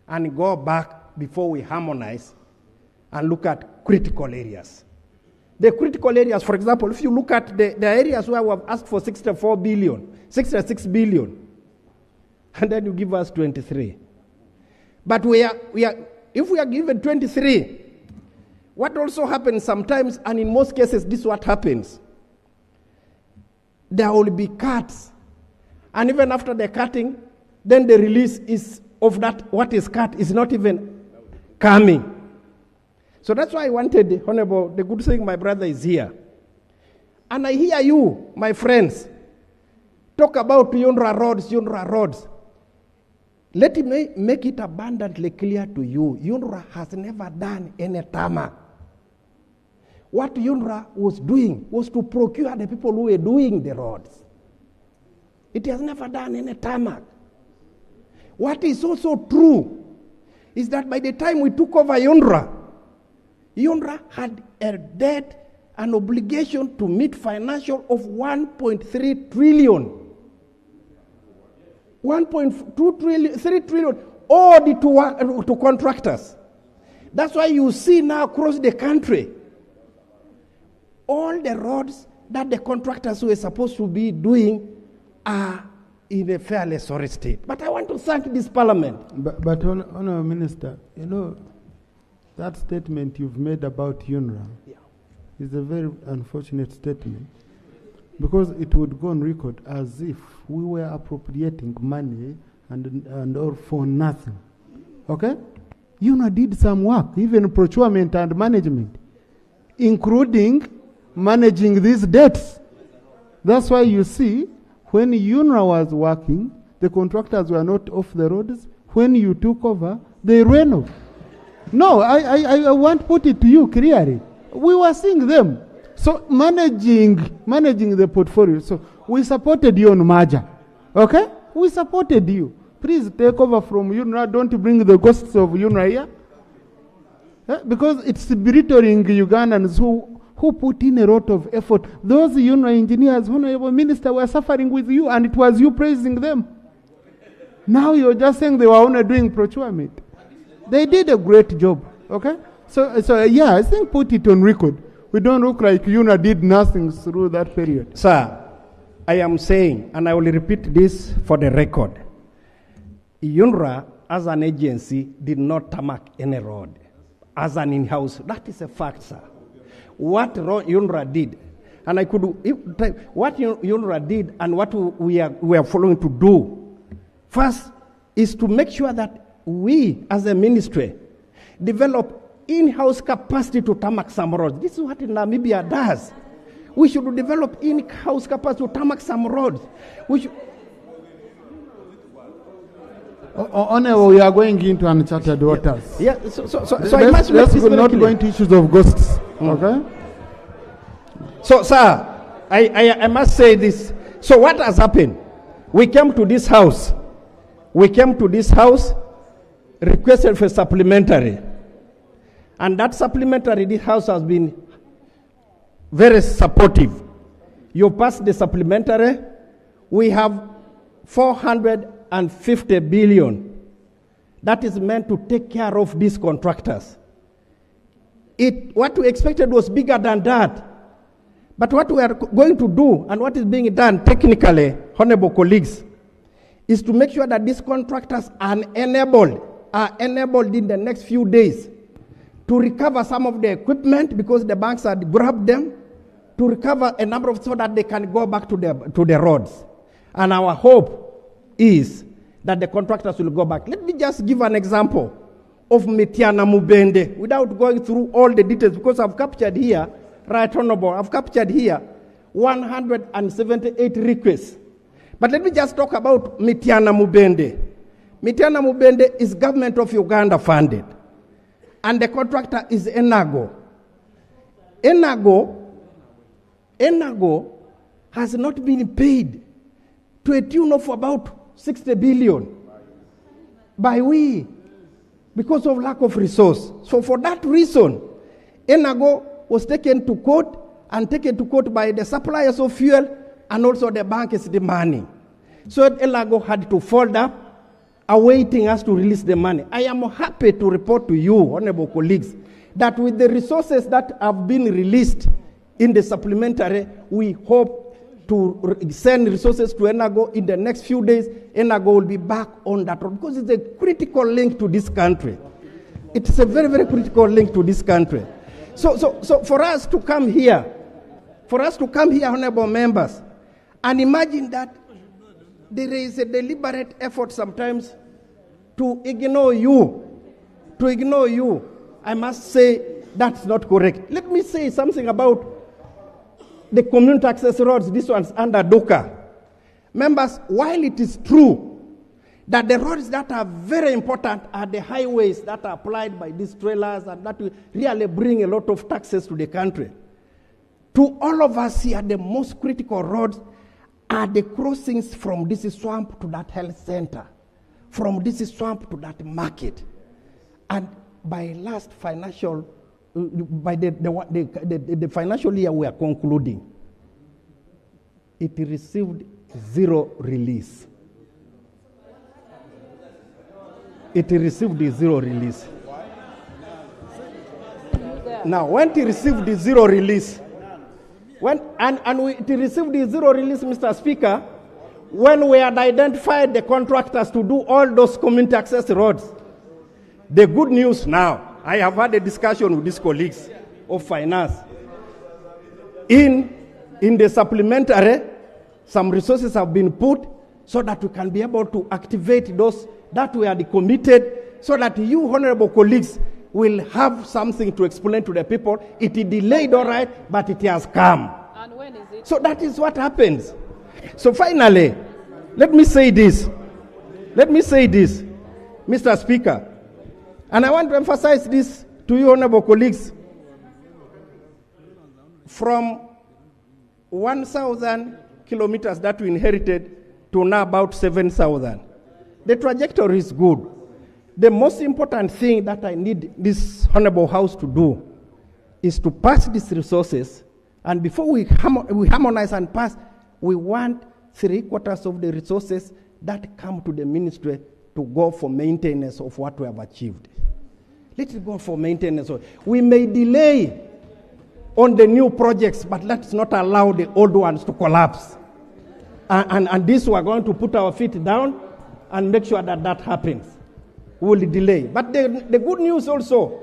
and go back before we harmonize and look at critical areas. The critical areas, for example, if you look at the areas where we have asked for 66 billion, and then you give us 23. But if we are given 23, what also happens sometimes, and in most cases, this is what happens. There will be cuts. And even after the cutting, then the release is of that, what is cut is not even coming. So that's why I wanted, the good thing my brother is here. And I hear you, my friends, talk about UNRWA roads. Let me make it abundantly clear to you, UNRWA has never done any tarmac. What UNRWA was doing was to procure the people who were doing the roads. It has never done any tarmac. What is also true is that by the time we took over UNRWA had a debt, an obligation to meet financial of 1.3 trillion. 1.2 trillion, 3 trillion, all to contractors. That's why you see now across the country, all the roads that the contractors were supposed to be doing are in a fairly sorry state. But I want to thank this parliament. But Honourable Minister, you know, that statement you've made about UNRWA is a very unfortunate statement, because it would go on record as if we were appropriating money and all for nothing. Okay? UNRWA did some work, even procurement and management, including managing these debts. That's why you see, when UNRWA was working, the contractors were not off the roads. When you took over, they ran off. No, I want to put it to you clearly. We were seeing them. So managing the portfolio. So we supported you on merger. Okay? We supported you. Please take over from UNRWA. Don't bring the ghosts of UNRWA here. Because it's belittling Ugandans who put in a lot of effort. Those UNRWA engineers, Honorable Minister, were suffering with you, and it was you praising them. Now you're just saying they were only doing procurement. They did a great job, okay? So yeah, I think put it on record. We don't look like UNRWA did nothing through that period. Sir, I am saying, and I will repeat this for the record, UNRWA as an agency did not tarmac any road as an in-house. That is a fact, sir. What UNRWA did, and what UNRWA did and what we are following to do, first is to make sure that we, as a ministry, develop in-house capacity to tarmac some roads. This is what Namibia does. We should develop in-house capacity to tarmac some roads. We should. Honorable, we are going into uncharted waters. Yeah, so I must make this very not clear. going to issues of ghosts. Okay? So, sir, I must say this. So what has happened? We came to this house. Requested for supplementary. And that supplementary, this house has been very supportive. You passed the supplementary. We have 450 billion. That is meant to take care of these contractors. What we expected was bigger than that. But what we are going to do and what is being done technically, honorable colleagues, is to make sure that these contractors are enabled in the next few days to recover some of the equipment because the banks had grabbed them, to recover a number of so that they can go back to the roads. And our hope is that the contractors will go back. Let me just give an example of Mitiana Mubende without going through all the details, because I've captured here, right honorable, I've captured here 178 requests. But let me just talk about Mitiana Mubende. Mitiana Mubende is government of Uganda funded. And the contractor is Enago. Enago has not been paid to a tune of about 60 billion by we. because of lack of resource. So for that reason, Enago was taken to court and taken to court by the suppliers of fuel and also the bankers the money. So Elago had to fold up, awaiting us to release the money. I am happy to report to you, honorable colleagues, that with the resources that have been released in the supplementary, we hope to send resources to Enago in the next few days. Enago will be back on that road because it's a critical link to this country. It's a very, very critical link to this country. So for us to come here, honorable members, and imagine that there is a deliberate effort sometimes to ignore you. I must say that's not correct. Let me say something about the community access roads. This one's under DOCA. Members, while it is true that the roads that are very important are the highways that are applied by these trailers and that will really bring a lot of taxes to the country, to all of us here, the most critical roads are the crossings from this swamp to that health center, from this swamp to that market. And by last financial, by the financial year we are concluding, it received zero release. It received the zero release. Now, when it received the zero release, it received the zero release, Mr. Speaker, when we had identified the contractors to do all those community access roads. The good news now, I have had a discussion with these colleagues of finance. In the supplementary, some resources have been put so that we can be able to activate those that we had committed, so that you, honorable colleagues, will have something to explain to the people. It is delayed, all right, but it has come. And when is it? So that is what happens. So finally, let me say this, Mr. Speaker, and I want to emphasize this to you, honorable colleagues. From 1,000 kilometers that we inherited to now about 7,000, the trajectory is good. The most important thing that I need this honorable house to do is to pass these resources, and before we harmonize and pass, we want 3/4 of the resources that come to the ministry to go for maintenance of what we have achieved. Let it go for maintenance. We may delay on the new projects, but let's not allow the old ones to collapse. And this we are going to put our feet down and make sure that that happens. We will delay. But the good news also,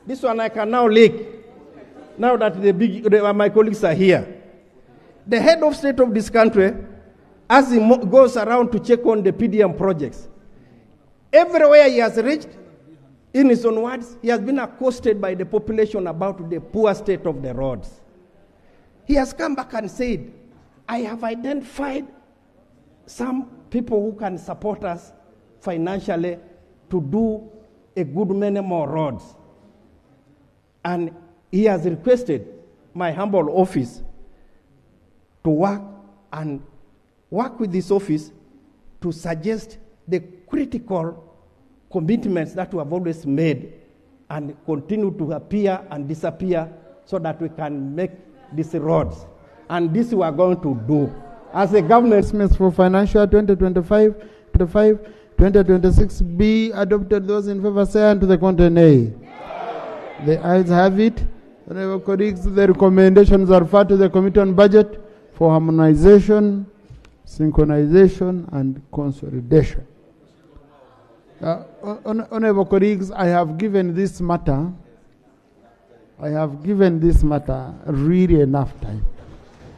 this one I can now leak, now that my colleagues are here. The head of state of this country, as he goes around to check on the PDM projects, everywhere he has reached, in his own words, he has been accosted by the population about the poor state of the roads. He has come back and said, I have identified some people who can support us financially to do a good many more roads. And he has requested my humble office to work with this office to suggest the critical commitments that we have always made and continue to appear and disappear so that we can make these roads. And this we are going to do. As a government, for financial 2025-2026 be adopted. Those in favor say and to the contrary nay. The ayes have it. Honorable colleagues, the recommendations are referred to the Committee on Budget for harmonization, synchronization, and consolidation. Honorable colleagues, I have given this matter really enough time.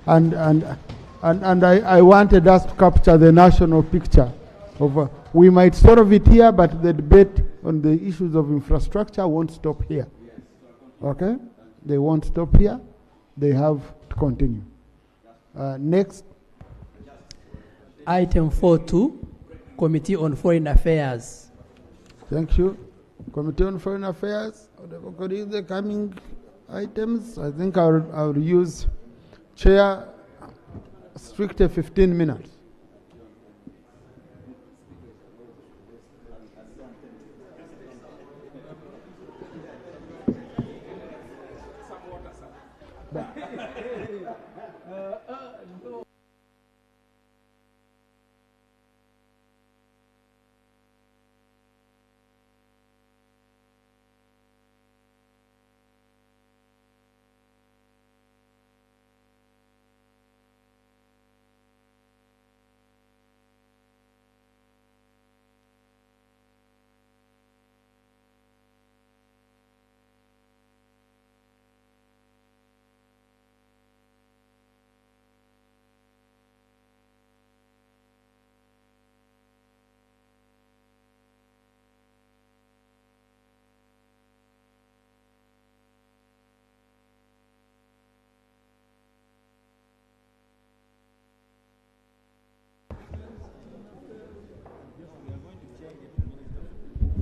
And I wanted us to capture the national picture of we might solve it here, but the debate on the issues of infrastructure won't stop here. Okay? They won't stop here. They have to continue. Next. Item 4.2, Committee on Foreign Affairs. Thank you. Committee on Foreign Affairs. The coming items, I think I'll use chair strictly 15 minutes.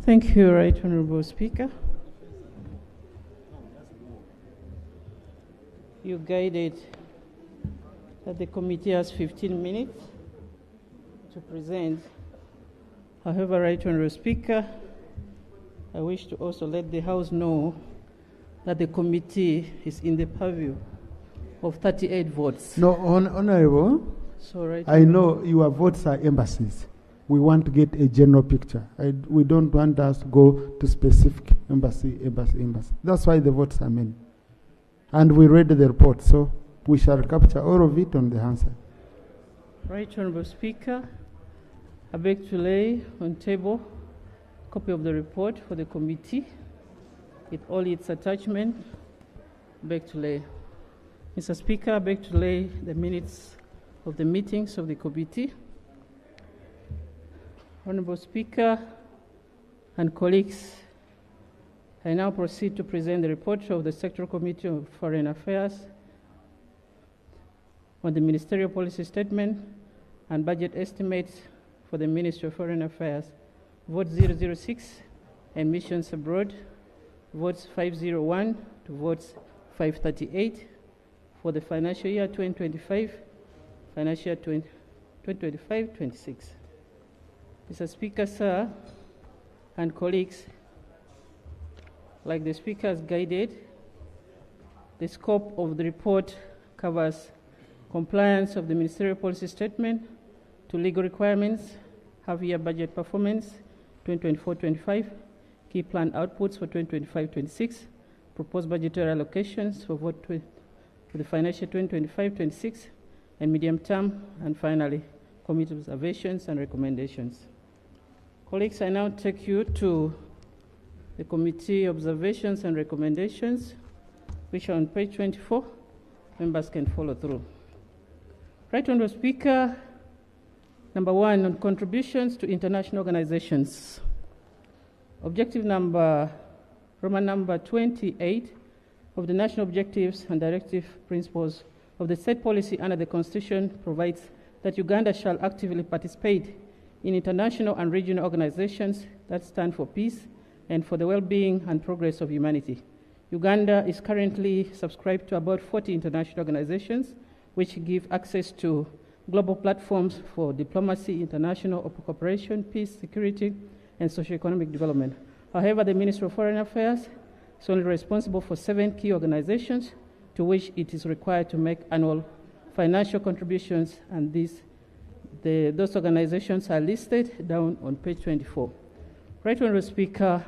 Thank you, Right Honorable Speaker. You guided that the committee has 15 minutes to present. However, Right Honorable Speaker, I wish to also let the House know that the committee is in the purview of 38 votes. No, Honorable, So, right, I know your votes are embassies. We want to get a general picture. We don't want us to go to specific embassy. That's why the votes are many. And we read the report, so we shall capture all of it on the answer. Right Honorable Speaker, I beg to lay on table a copy of the report for the committee with all its attachments. Beg to lay. Mr. Speaker, I beg to lay the minutes of the meetings of the committee. Honorable Speaker and colleagues, I now proceed to present the report of the Sectoral Committee of Foreign Affairs on the Ministerial Policy Statement and Budget Estimates for the Ministry of Foreign Affairs. Vote 006 and missions abroad. Votes 501 to votes 538 for the financial year 2025, financial year 2025-26. Mr. Speaker, sir, and colleagues, like the Speaker has guided, the scope of the report covers compliance of the Ministerial Policy Statement to legal requirements, half-year budget performance 2024-25, key plan outputs for 2025-26, proposed budgetary allocations for the financial 2025-26, and medium term, and finally, committee observations and recommendations. Colleagues, I now take you to the committee observations and recommendations, which are on page 24. Members can follow through. Right Honorable Speaker, number 1, on contributions to international organizations. Objective number, Roman number 28 of the National Objectives and Directive Principles of the State Policy under the Constitution provides that Uganda shall actively participate in international and regional organizations that stand for peace and for the well-being and progress of humanity. Uganda is currently subscribed to about 40 international organizations which give access to global platforms for diplomacy, international cooperation, peace, security, and socio-economic development. However, the Ministry of Foreign Affairs is only responsible for 7 key organizations to which it is required to make annual financial contributions, and those organizations are listed down on page 24. Right Honorable Speaker,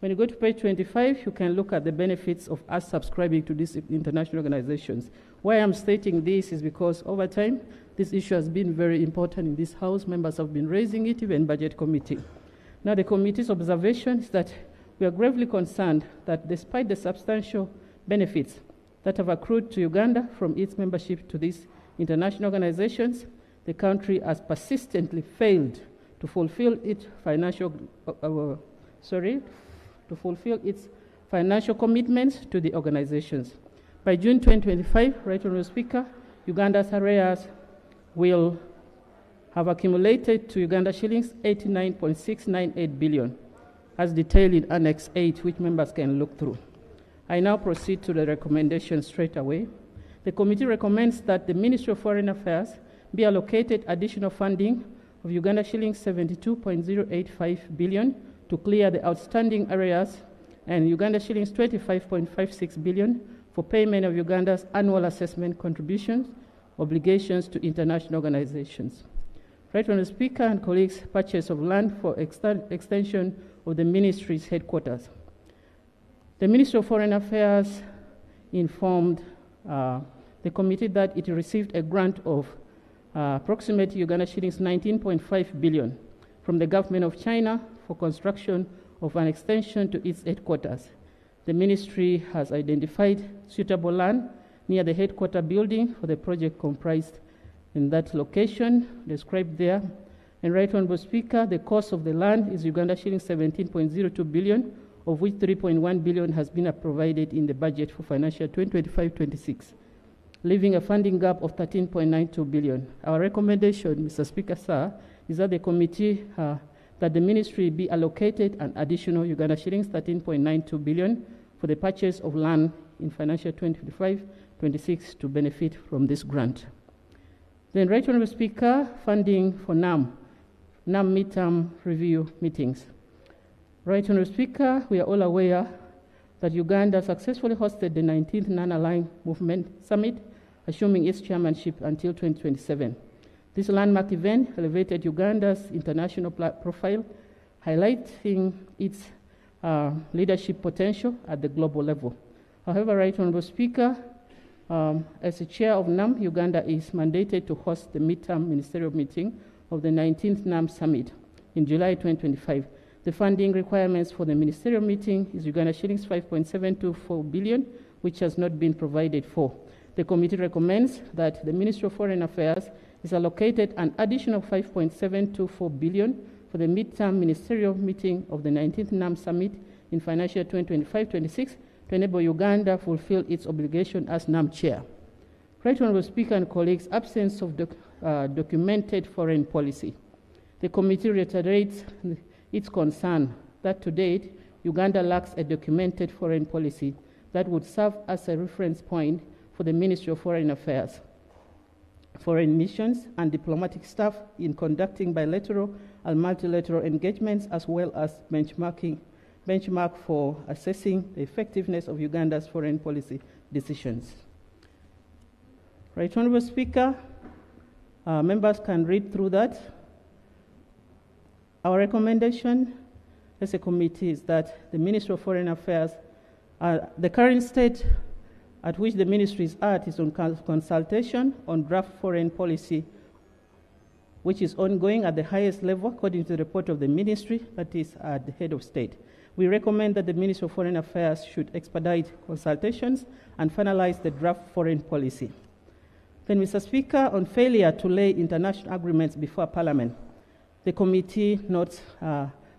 when you go to page 25, you can look at the benefits of us subscribing to these international organizations. Why I'm stating this is because over time, this issue has been very important in this House. Members have been raising it, even Budget Committee. Now, the committee's observation is that we are gravely concerned that despite the substantial benefits that have accrued to Uganda from its membership to these international organizations, the country has persistently failed to fulfill its financial commitments to the organizations. By June 2025, Right Honorable Speaker, Uganda's arrears will have accumulated to Uganda shillings 89.698 billion, as detailed in Annex 8, which members can look through. I now proceed to the recommendations straight away. The committee recommends that the Ministry of Foreign Affairs be allocated additional funding of Uganda shillings 72.085 billion to clear the outstanding arrears and Uganda shillings 25.56 billion for payment of Uganda's annual assessment contributions, obligations to international organizations. Right Honourable Speaker and colleagues, purchase of land for extension of the ministry's headquarters. The Ministry of Foreign Affairs informed the committee that it received a grant of approximately Uganda shillings 19.5 billion from the government of China for construction of an extension to its headquarters. The ministry has identified suitable land near the headquarter building for the project comprised in that location described there. And Right Honourable Speaker, the cost of the land is Uganda shillings 17.02 billion, of which 3.1 billion has been provided in the budget for financial 2025-26, leaving a funding gap of 13.92 billion. Our recommendation, Mr. Speaker, sir, is that the committee, that the ministry be allocated an additional Uganda shillings 13.92 billion for the purchase of land in financial 2025-26 to benefit from this grant. Then, Right Honourable Speaker, funding for NAM midterm review meetings. Right Honourable Speaker, we are all aware that Uganda successfully hosted the 19th Non-Aligned Movement Summit, assuming its chairmanship until 2027. This landmark event elevated Uganda's international profile, highlighting its leadership potential at the global level. However, Right Honourable Speaker, as the chair of NAM, Uganda is mandated to host the midterm ministerial meeting of the 19th NAM Summit in July 2025. The funding requirements for the ministerial meeting is Uganda shillings 5.724 billion, which has not been provided for. The committee recommends that the Ministry of Foreign Affairs is allocated an additional 5.724 billion for the midterm ministerial meeting of the 19th NAM Summit in financial 2025-26 to enable Uganda fulfill its obligation as NAM chair. Right Honourable Speaker and colleagues, absence of documented foreign policy. The committee reiterates its concern that to date, Uganda lacks a documented foreign policy that would serve as a reference point for the Ministry of Foreign Affairs, foreign missions, and diplomatic staff in conducting bilateral and multilateral engagements, as well as benchmark for assessing the effectiveness of Uganda's foreign policy decisions. Right Honourable Speaker, members can read through that. Our recommendation as a committee is that the Ministry of Foreign Affairs, the current state at which the ministry is at is on consultation on draft foreign policy, which is ongoing at the highest level according to the report of the ministry that is at the head of state. We recommend that the Ministry of Foreign Affairs should expedite consultations and finalize the draft foreign policy. Then, Mr. Speaker, on failure to lay international agreements before Parliament, the committee notes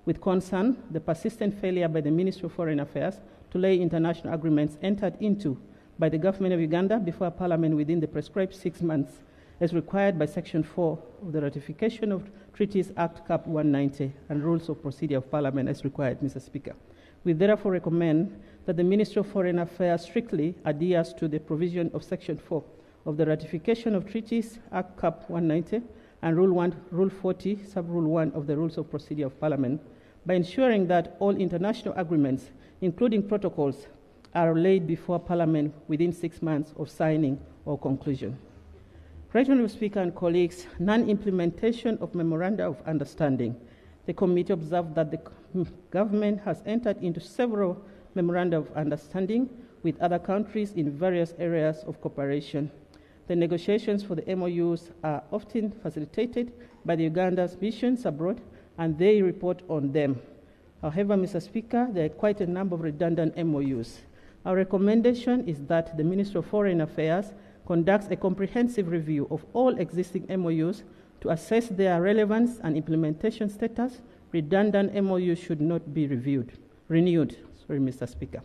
with concern the persistent failure by the Ministry of Foreign Affairs to lay international agreements entered into by the government of Uganda before Parliament within the prescribed 6 months, as required by Section 4 of the Ratification of Treaties Act Cap 190 and Rules of Procedure of Parliament as required, Mr. Speaker. We therefore recommend that the Ministry of Foreign Affairs strictly adheres to the provision of Section 4 of the Ratification of Treaties Act Cap 190 and Rule 40, Sub-Rule 1 of the Rules of Procedure of Parliament, by ensuring that all international agreements, including protocols, are laid before Parliament within 6 months of signing or conclusion. Right Honourable Speaker and colleagues, non-implementation of Memoranda of Understanding. The committee observed that the government has entered into several Memoranda of Understanding with other countries in various areas of cooperation. The negotiations for the MOUs are often facilitated by the Uganda's missions abroad, and they report on them. However, Mr. Speaker, there are quite a number of redundant MOUs. Our recommendation is that the Ministry of Foreign Affairs conducts a comprehensive review of all existing MOUs to assess their relevance and implementation status. Redundant MOUs should not be renewed. Sorry, Mr. Speaker.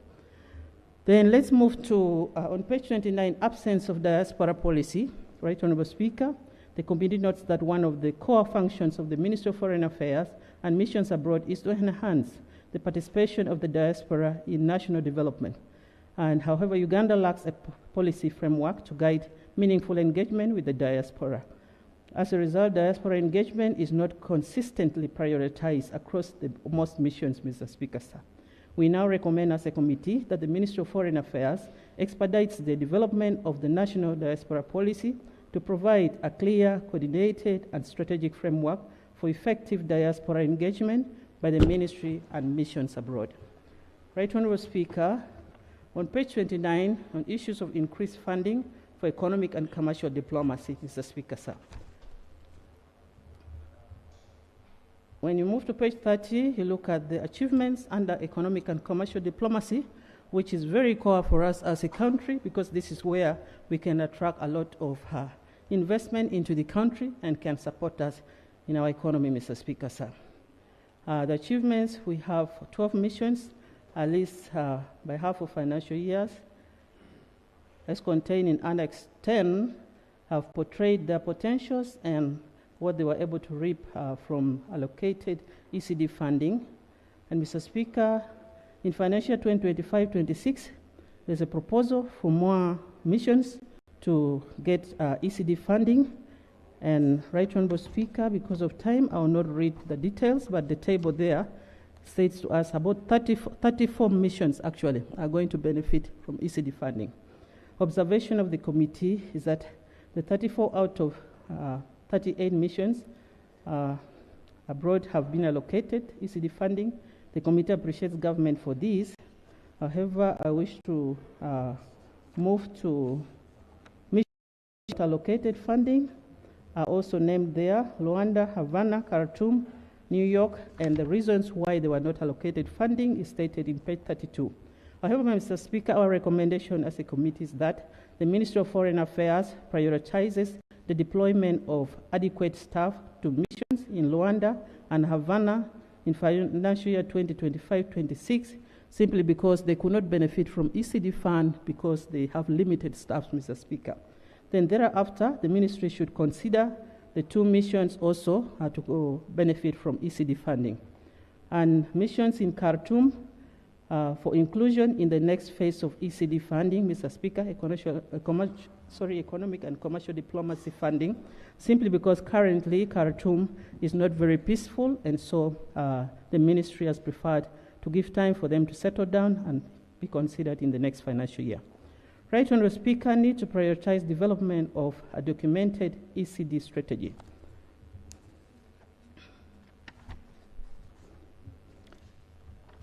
Then let's move to, on page 29, absence of diaspora policy. Right Honourable Speaker, the committee notes that one of the core functions of the Ministry of Foreign Affairs and missions abroad is to enhance the participation of the diaspora in national development. And however, Uganda lacks a policy framework to guide meaningful engagement with the diaspora. As a result, diaspora engagement is not consistently prioritized across most missions, Mr. Speaker, sir. We now recommend as a committee that the Ministry of Foreign Affairs expedites the development of the national diaspora policy to provide a clear, coordinated, and strategic framework for effective diaspora engagement by the ministry and missions abroad. Right Honourable Speaker, on page 29, on issues of increased funding for economic and commercial diplomacy, Mr. Speaker, sir. When you move to page 30, you look at the achievements under economic and commercial diplomacy, which is very core for us as a country, because this is where we can attract a lot of investment into the country and can support us in our economy, Mr. Speaker, sir. The achievements, we have 12 missions, at least by half of financial years, as contained in Annex 10, have portrayed their potentials and what they were able to reap from allocated ECD funding. And Mr. Speaker, in financial 2025-26, there's a proposal for more missions to get ECD funding. And Right Honourable Speaker, because of time, I will not read the details, but the table there states to us about 34 missions actually are going to benefit from ECD funding. Observation of the committee is that the 34 out of 38 missions abroad have been allocated ECD funding. The committee appreciates government for this. However, I wish to move to missions allocated funding are also named there: Luanda, Havana, Khartoum, New York, and the reasons why they were not allocated funding is stated in page 32. However, Mr. Speaker, our recommendation as a committee is that the Ministry of Foreign Affairs prioritizes the deployment of adequate staff to missions in Luanda and Havana in financial year 2025-26, simply because they could not benefit from ECD fund because they have limited staff, Mr. Speaker. Then thereafter, the ministry should consider the 2 missions also to benefit from ECD funding. And missions in Khartoum for inclusion in the next phase of ECD funding, Mr. Speaker, economic and commercial diplomacy funding, simply because currently Khartoum is not very peaceful, and so the ministry has preferred to give time for them to settle down and be considered in the next financial year. Right Honourable Speaker, need to prioritize development of a documented ECD strategy.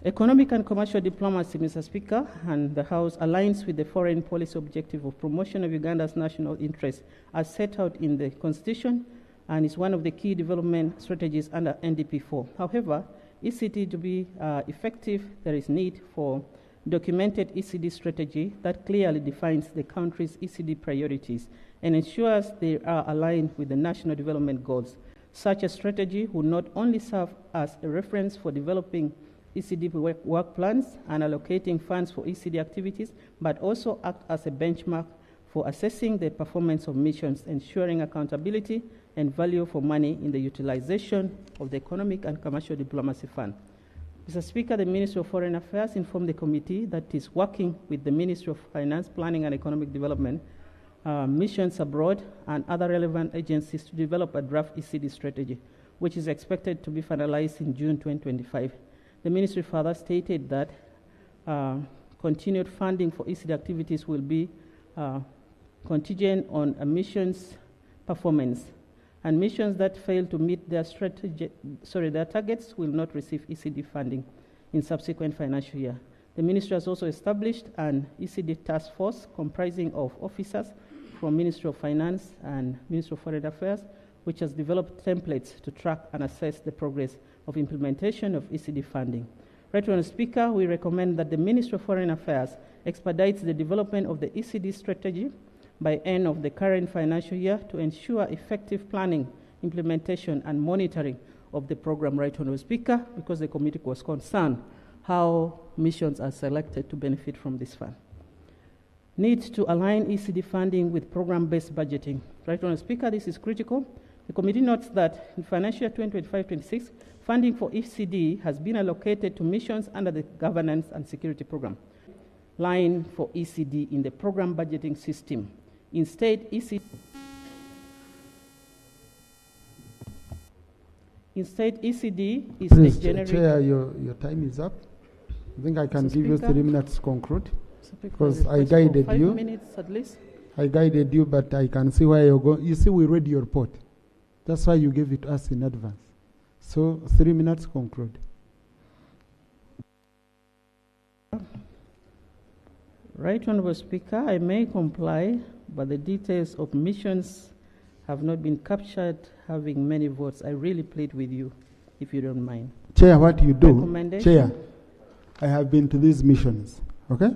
Economic and commercial diplomacy, Mr. Speaker, and the House aligns with the foreign policy objective of promotion of Uganda's national interests as set out in the Constitution and is one of the key development strategies under NDP4. However, ECD to be effective, there is need for documented ECD strategy that clearly defines the country's ECD priorities and ensures they are aligned with the national development goals. Such a strategy would not only serve as a reference for developing ECD work plans and allocating funds for ECD activities, but also act as a benchmark for assessing the performance of missions, ensuring accountability and value for money in the utilization of the Economic and Commercial Diplomacy Fund. Mr. Speaker, the Ministry of Foreign Affairs informed the committee that it is working with the Ministry of Finance, Planning and Economic Development, missions abroad, and other relevant agencies to develop a draft ECD strategy, which is expected to be finalized in June 2025. The ministry further stated that continued funding for ECD activities will be contingent on a mission's performance, and missions that fail to meet their targets will not receive ECD funding in subsequent financial year. The ministry has also established an ECD task force comprising of officers from Ministry of Finance and Ministry of Foreign Affairs, which has developed templates to track and assess the progress of implementation of ECD funding. Right Honourable Speaker, we recommend that the Ministry of Foreign Affairs expedites the development of the ECD strategy by end of the current financial year to ensure effective planning, implementation, and monitoring of the program. Right Honourable Speaker, because the committee was concerned how missions are selected to benefit from this fund. Need to align ECD funding with program-based budgeting. Right Honourable Speaker, this is critical. The committee notes that in financial year 2025-26, funding for ECD has been allocated to missions under the Governance and Security Program. Line for ECD in the program budgeting system. Instead, ECD is Please, the generic... Chair, your time is up. I think I can give you 3 minutes to conclude. Because I guided 5 you. minutes at least. I guided you, but I can see where you're going. You see, we read your report. That's why you gave it to us in advance. So 3 minutes, conclude. Right, Honorable Speaker, I may comply, but the details of missions have not been captured, having many votes. I really plead with you, if you don't mind. Chair, what you do, Recommendation? Chair, I have been to these missions, okay?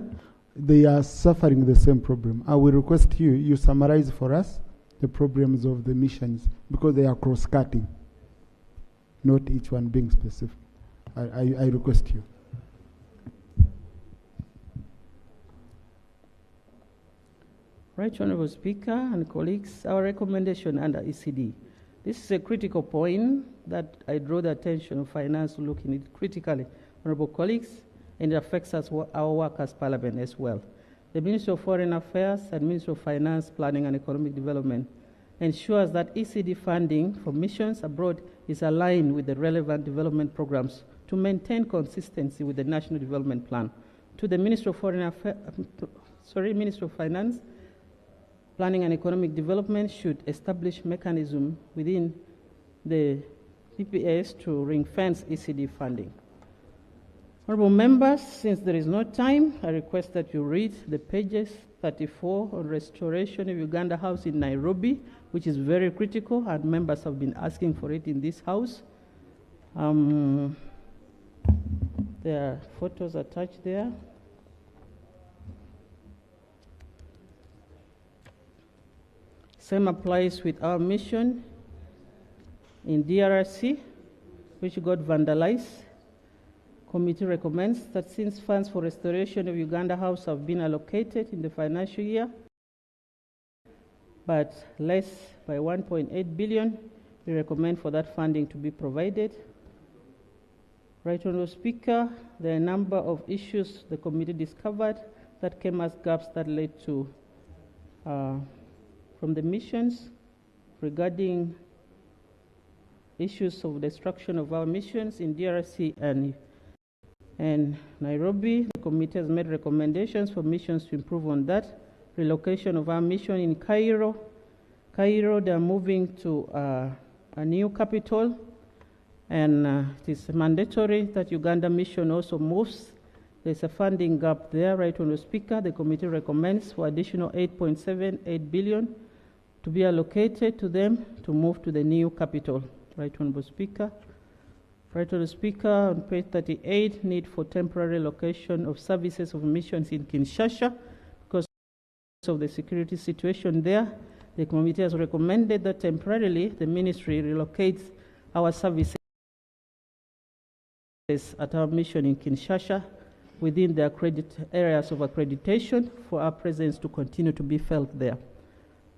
They are suffering the same problem. I will request you summarize for us the problems of the missions, because they are cross-cutting, not each one being specific. I request you. Right, Honorable Speaker and colleagues, our recommendation under ECD. This is a critical point that I draw the attention of Finance to look in it critically, honorable colleagues, and it affects us, our work as Parliament as well. The Ministry of Foreign Affairs and Ministry of Finance, Planning and Economic Development ensures that ECD funding for missions abroad is aligned with the relevant development programs to maintain consistency with the National Development Plan. To the Ministry of Foreign Affairs, Ministry of Finance, Planning and Economic Development should establish mechanism within the PPAs to ring-fence ECD funding. Honorable members, since there is no time, I request that you read the pages 34 on restoration of Uganda House in Nairobi, which is very critical, and members have been asking for it in this house. There are photos attached there. Same applies with our mission in DRC, which got vandalized. Committee recommends that since funds for restoration of Uganda House have been allocated in the financial year, but less by 1.8 billion, we recommend for that funding to be provided. Right, Honourable Speaker, there are a number of issues the committee discovered that came as gaps that led to from the missions regarding issues of destruction of our missions in DRC and Nairobi. The committee has made recommendations for missions to improve on that. Relocation of our mission in Cairo. Cairo, they are moving to a new capital, and it is mandatory that Uganda mission also moves. There's a funding gap there, right, Honourable Speaker. The committee recommends for additional 8.78 billion to be allocated to them to move to the new capital, right, Honourable Speaker. Right, Honourable Speaker, on page 38, need for temporary location of services of missions in Kinshasa because of the security situation there. The committee has recommended that temporarily the ministry relocates our services at our mission in Kinshasa within the areas of accreditation for our presence to continue to be felt there.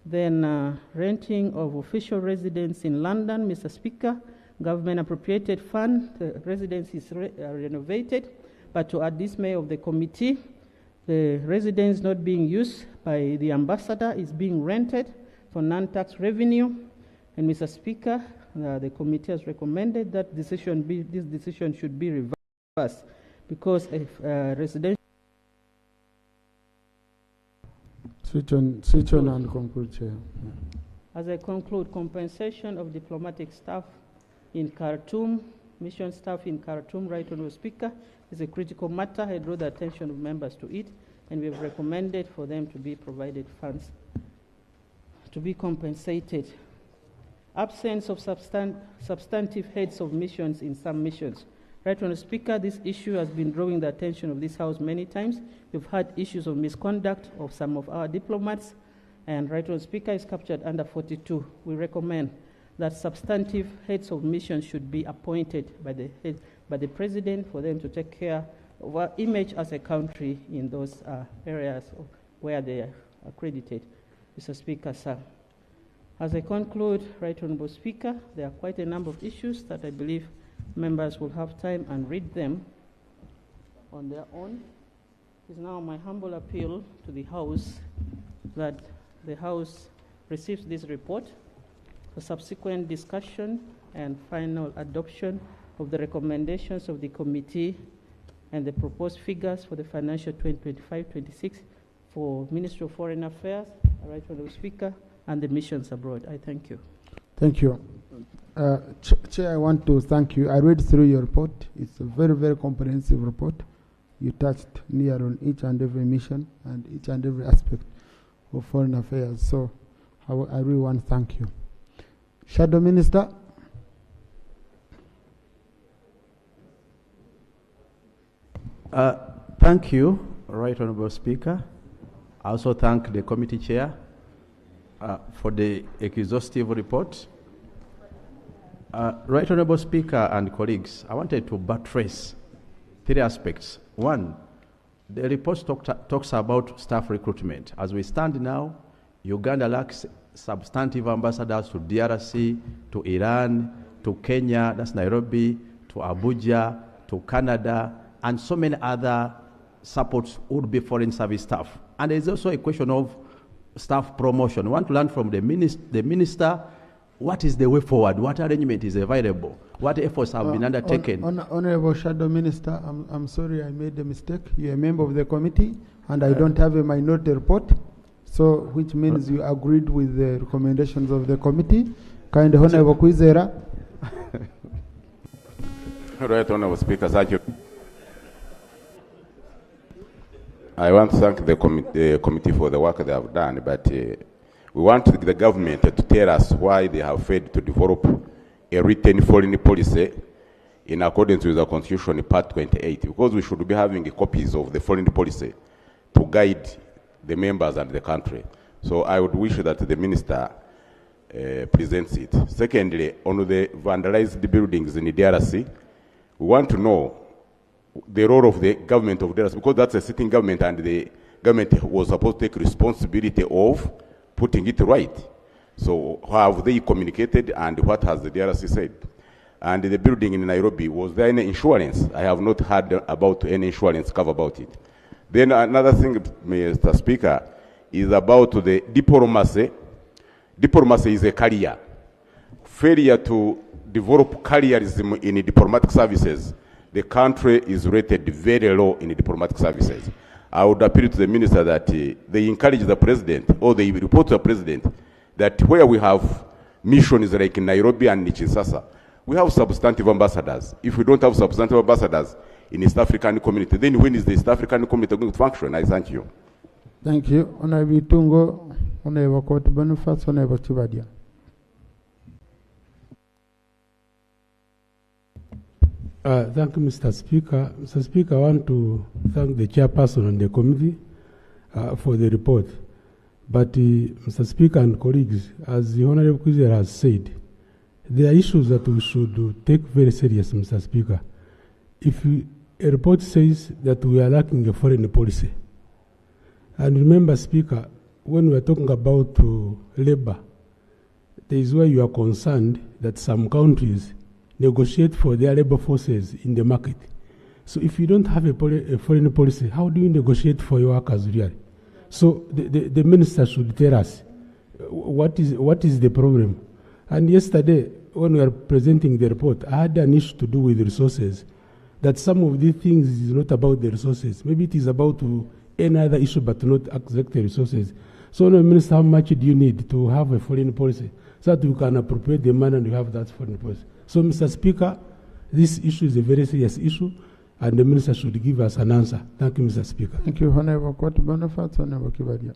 Then renting of official residence in London, Mr. Speaker, government appropriated fund, the residence is renovated, but to our dismay of the committee, the residence not being used by the ambassador is being rented for non-tax revenue. And Mr. Speaker, the committee has recommended that this decision should be reversed because if residential Switch on and conclude, Chair. As I conclude, compensation of diplomatic staff in Khartoum, mission staff in Khartoum, right, Honourable Speaker, is a critical matter. I draw the attention of members to it, and we have recommended for them to be provided funds to be compensated. Absence of substantive heads of missions in some missions. Right, Honourable Speaker, this issue has been drawing the attention of this House many times. We've had issues of misconduct of some of our diplomats, and Right, Honourable Speaker, is captured under 42. We recommend that substantive heads of missions should be appointed by the President for them to take care of our image as a country in those areas where they are accredited. Mr. Speaker, sir. As I conclude, Right, Honourable Speaker, there are quite a number of issues that I believe members will have time and read them on their own. It is now my humble appeal to the House that the House receives this report for subsequent discussion and final adoption of the recommendations of the committee and the proposed figures for the financial 2025-26 for Ministry of Foreign Affairs, Right Honourable Speaker, and the missions abroad. I thank you. Thank you. Chair, I want to thank you. I read through your report. It's a very, very comprehensive report. You touched near on each and every mission and each and every aspect of foreign affairs. So I really want to thank you. Shadow Minister. Thank you, Right Honourable Speaker. I also thank the committee chair for the exhaustive report. Right Honourable Speaker and colleagues, I wanted to buttress three aspects. One, the report talks about staff recruitment. As we stand now, Uganda lacks substantive ambassadors to DRC, to Iran, to Kenya, that's Nairobi, to Abuja, to Canada, and so many other supports would be foreign service staff. And there's also a question of staff promotion. We want to learn from the minister what is the way forward, what arrangement is available, what efforts have been undertaken. Honorable Shadow Minister, I'm sorry I made a mistake. You're a member of the committee, and I don't have a minority report, so which means you agreed with the recommendations of the committee. Kind Honorable Kwizera. Right, Honorable Speaker, thank you. I want to thank the committee for the work they have done, but we want the government to tell us why they have failed to develop a written foreign policy in accordance with the Constitution, Part 28, because we should be having copies of the foreign policy to guide the members and the country. So I would wish that the minister presents it. Secondly, on the vandalized buildings in the DRC, we want to know the role of the government of DRC, because that's a sitting government and the government was supposed to take responsibility of putting it right. So how have they communicated and what has the DRC said? And the building in Nairobi, was there any insurance? I have not heard about any insurance cover about it. Then another thing, Mr. Speaker, is about the diplomacy. Diplomacy is a career. Failure to develop careerism in diplomatic services, the country is rated very low in diplomatic services. I would appeal to the minister that they encourage the president, or they report to the president, that where we have missions like in Nairobi and Kinshasa, we have substantive ambassadors. If we don't have substantive ambassadors in East African community, then when is the East African community going to function? I thank you. Thank you. Honorable Tungo, Honorable Court Boniface, Honorable Chibadia. Thank you, Mr. Speaker. Mr. Speaker, I want to thank the chairperson and the committee for the report. But, Mr. Speaker and colleagues, as the Honorable Kwizera has said, there are issues that we should take very serious, Mr. Speaker. If a report says that we are lacking a foreign policy, and remember, Speaker, when we are talking about labor, there is where you are concerned that some countries negotiate for their labor forces in the market. So if you don't have a foreign policy, how do you negotiate for your workers really? So the minister should tell us what is the problem. And yesterday, when we were presenting the report, I had an issue to do with resources, that some of these things is not about the resources. Maybe it is about any other issue, but not exactly resources. So, Minister, how much do you need to have a foreign policy so that you can appropriate the money and you have that foreign policy? So, Mr. Speaker, this issue is a very serious issue, and the minister should give us an answer. Thank you, Mr. Speaker. Thank you, Honorable Court Boniface, Honorable Kibadia.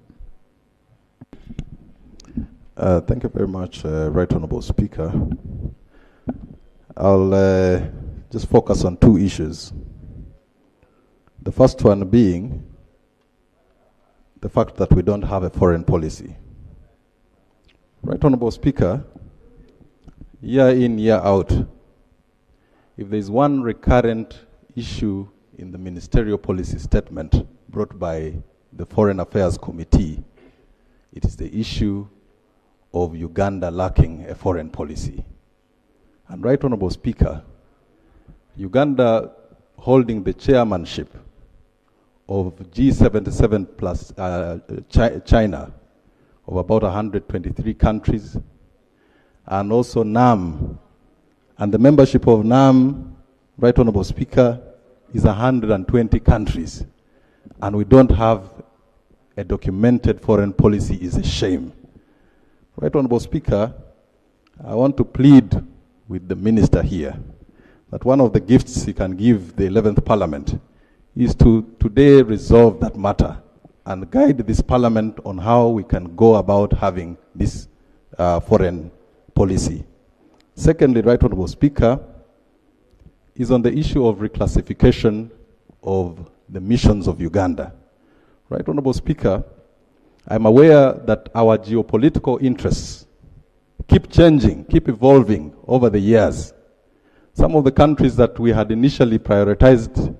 Thank you very much, Right Honourable Speaker. I'll just focus on two issues. The first one being the fact that we don't have a foreign policy. Right Honourable Speaker, year in, year out, if there's one recurrent issue in the ministerial policy statement brought by the Foreign Affairs Committee, it is the issue of Uganda lacking a foreign policy. And Right Honourable Speaker, Uganda holding the chairmanship of G77 plus China of about 123 countries, and also NAM. And the membership of NAM, Right Honourable Speaker, is 120 countries, and we don't have a documented foreign policy is a shame. Right Honorable Speaker, I want to plead with the minister here that one of the gifts he can give the 11th Parliament is to today resolve that matter and guide this Parliament on how we can go about having this foreign policy. Secondly, Right Honorable Speaker, is on the issue of reclassification of the missions of Uganda. Right Honorable Speaker, I'm aware that our geopolitical interests keep changing, keep evolving over the years. Some of the countries that we had initially prioritized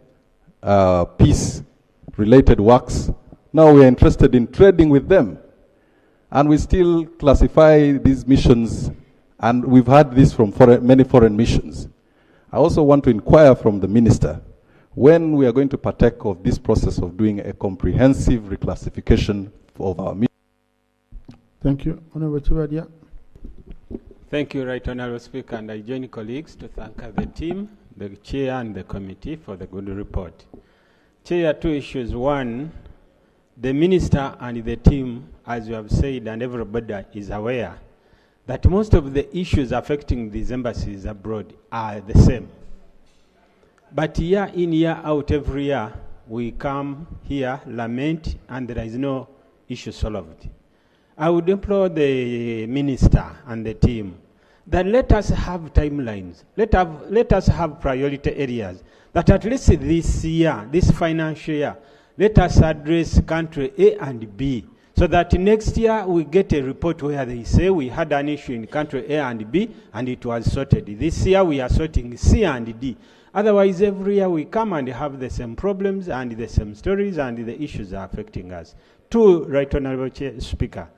peace-related works, now we are interested in trading with them. And we still classify these missions, and we've had this from many foreign missions. I also want to inquire from the minister when we are going to partake of this process of doing a comprehensive reclassification of our missions. Thank you. Honorable Chibadia. Thank you, Right Honorable Speaker, and I join colleagues to thank the team, the chair and the committee for the good report. Chair, two issues. One, the minister and the team, as you have said, and everybody is aware, that most of the issues affecting these embassies abroad are the same. But year in, year out, every year, we come here, lament, and there is no issue solved. I would implore the minister and the team that let us have timelines, let us have priority areas, that at least this year, this financial year, let us address country A and B, so that next year we get a report where they say we had an issue in country A and B and it was sorted. This year we are sorting C and D. Otherwise, every year we come and have the same problems and the same stories and the issues are affecting us. Two, Right Honorable Speaker,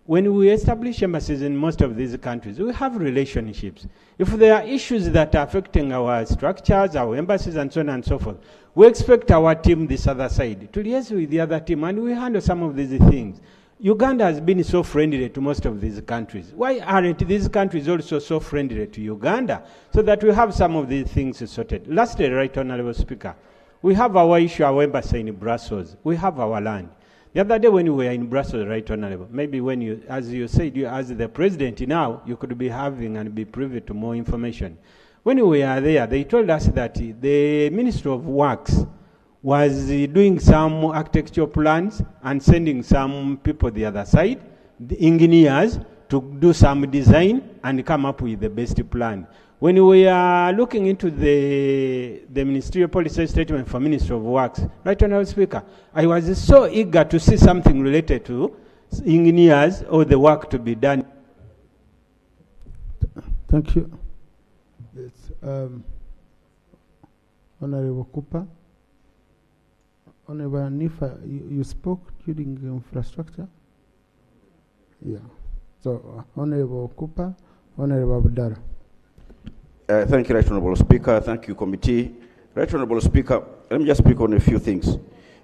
when we establish embassies in most of these countries, we have relationships. If there are issues that are affecting our structures, our embassies, and so on and so forth, we expect our team, this other side, to liaise with the other team, and we handle some of these things. Uganda has been so friendly to most of these countries. Why aren't these countries also so friendly to Uganda, so that we have some of these things sorted? Lastly, Right Honorable Speaker, we have our issue, our embassy in Brussels. We have our land. The other day when we were in Brussels, Right Honorable, maybe when you, as you said, you as the president now, you could be having and be privy to more information. When we were there, they told us that the Ministry of Works was doing some architectural plans and sending some people the other side, the engineers, to do some design and come up with the best plan. When we are looking into the ministerial policy statement for Ministry of Works, Right Honorable Speaker, I was so eager to see something related to engineers or the work to be done. Thank you. It's, Honorable Cooper. Honorable Nifa, you spoke during infrastructure? Yeah. So, Honorable Cooper, Honorable Abdara. Thank you, Right Honorable Speaker. Thank you, committee. Right Honorable Speaker, let me just speak on a few things.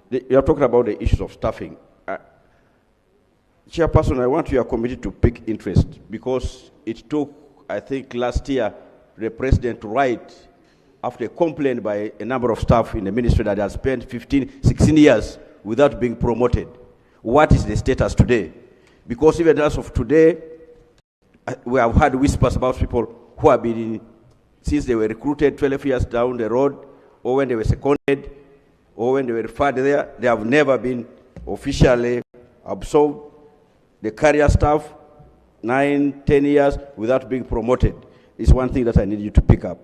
You are talking about the issues of staffing. Chairperson, I want your committee to pick interest because it took, I think, last year, the president to write after a complaint by a number of staff in the ministry that has spent 15, 16 years without being promoted. What is the status today? Because even as of today, we have had whispers about people who have been since they were recruited 12 years down the road, or when they were seconded, or when they were referred there, they have never been officially absorbed. The career staff, 9, 10 years without being promoted is one thing that I need you to pick up.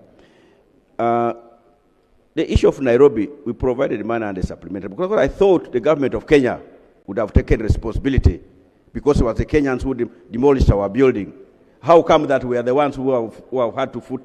The issue of Nairobi, we provided money and a supplementary, because I thought the government of Kenya would have taken responsibility because it was the Kenyans who demolished our building. How come that we are the ones who have had to foot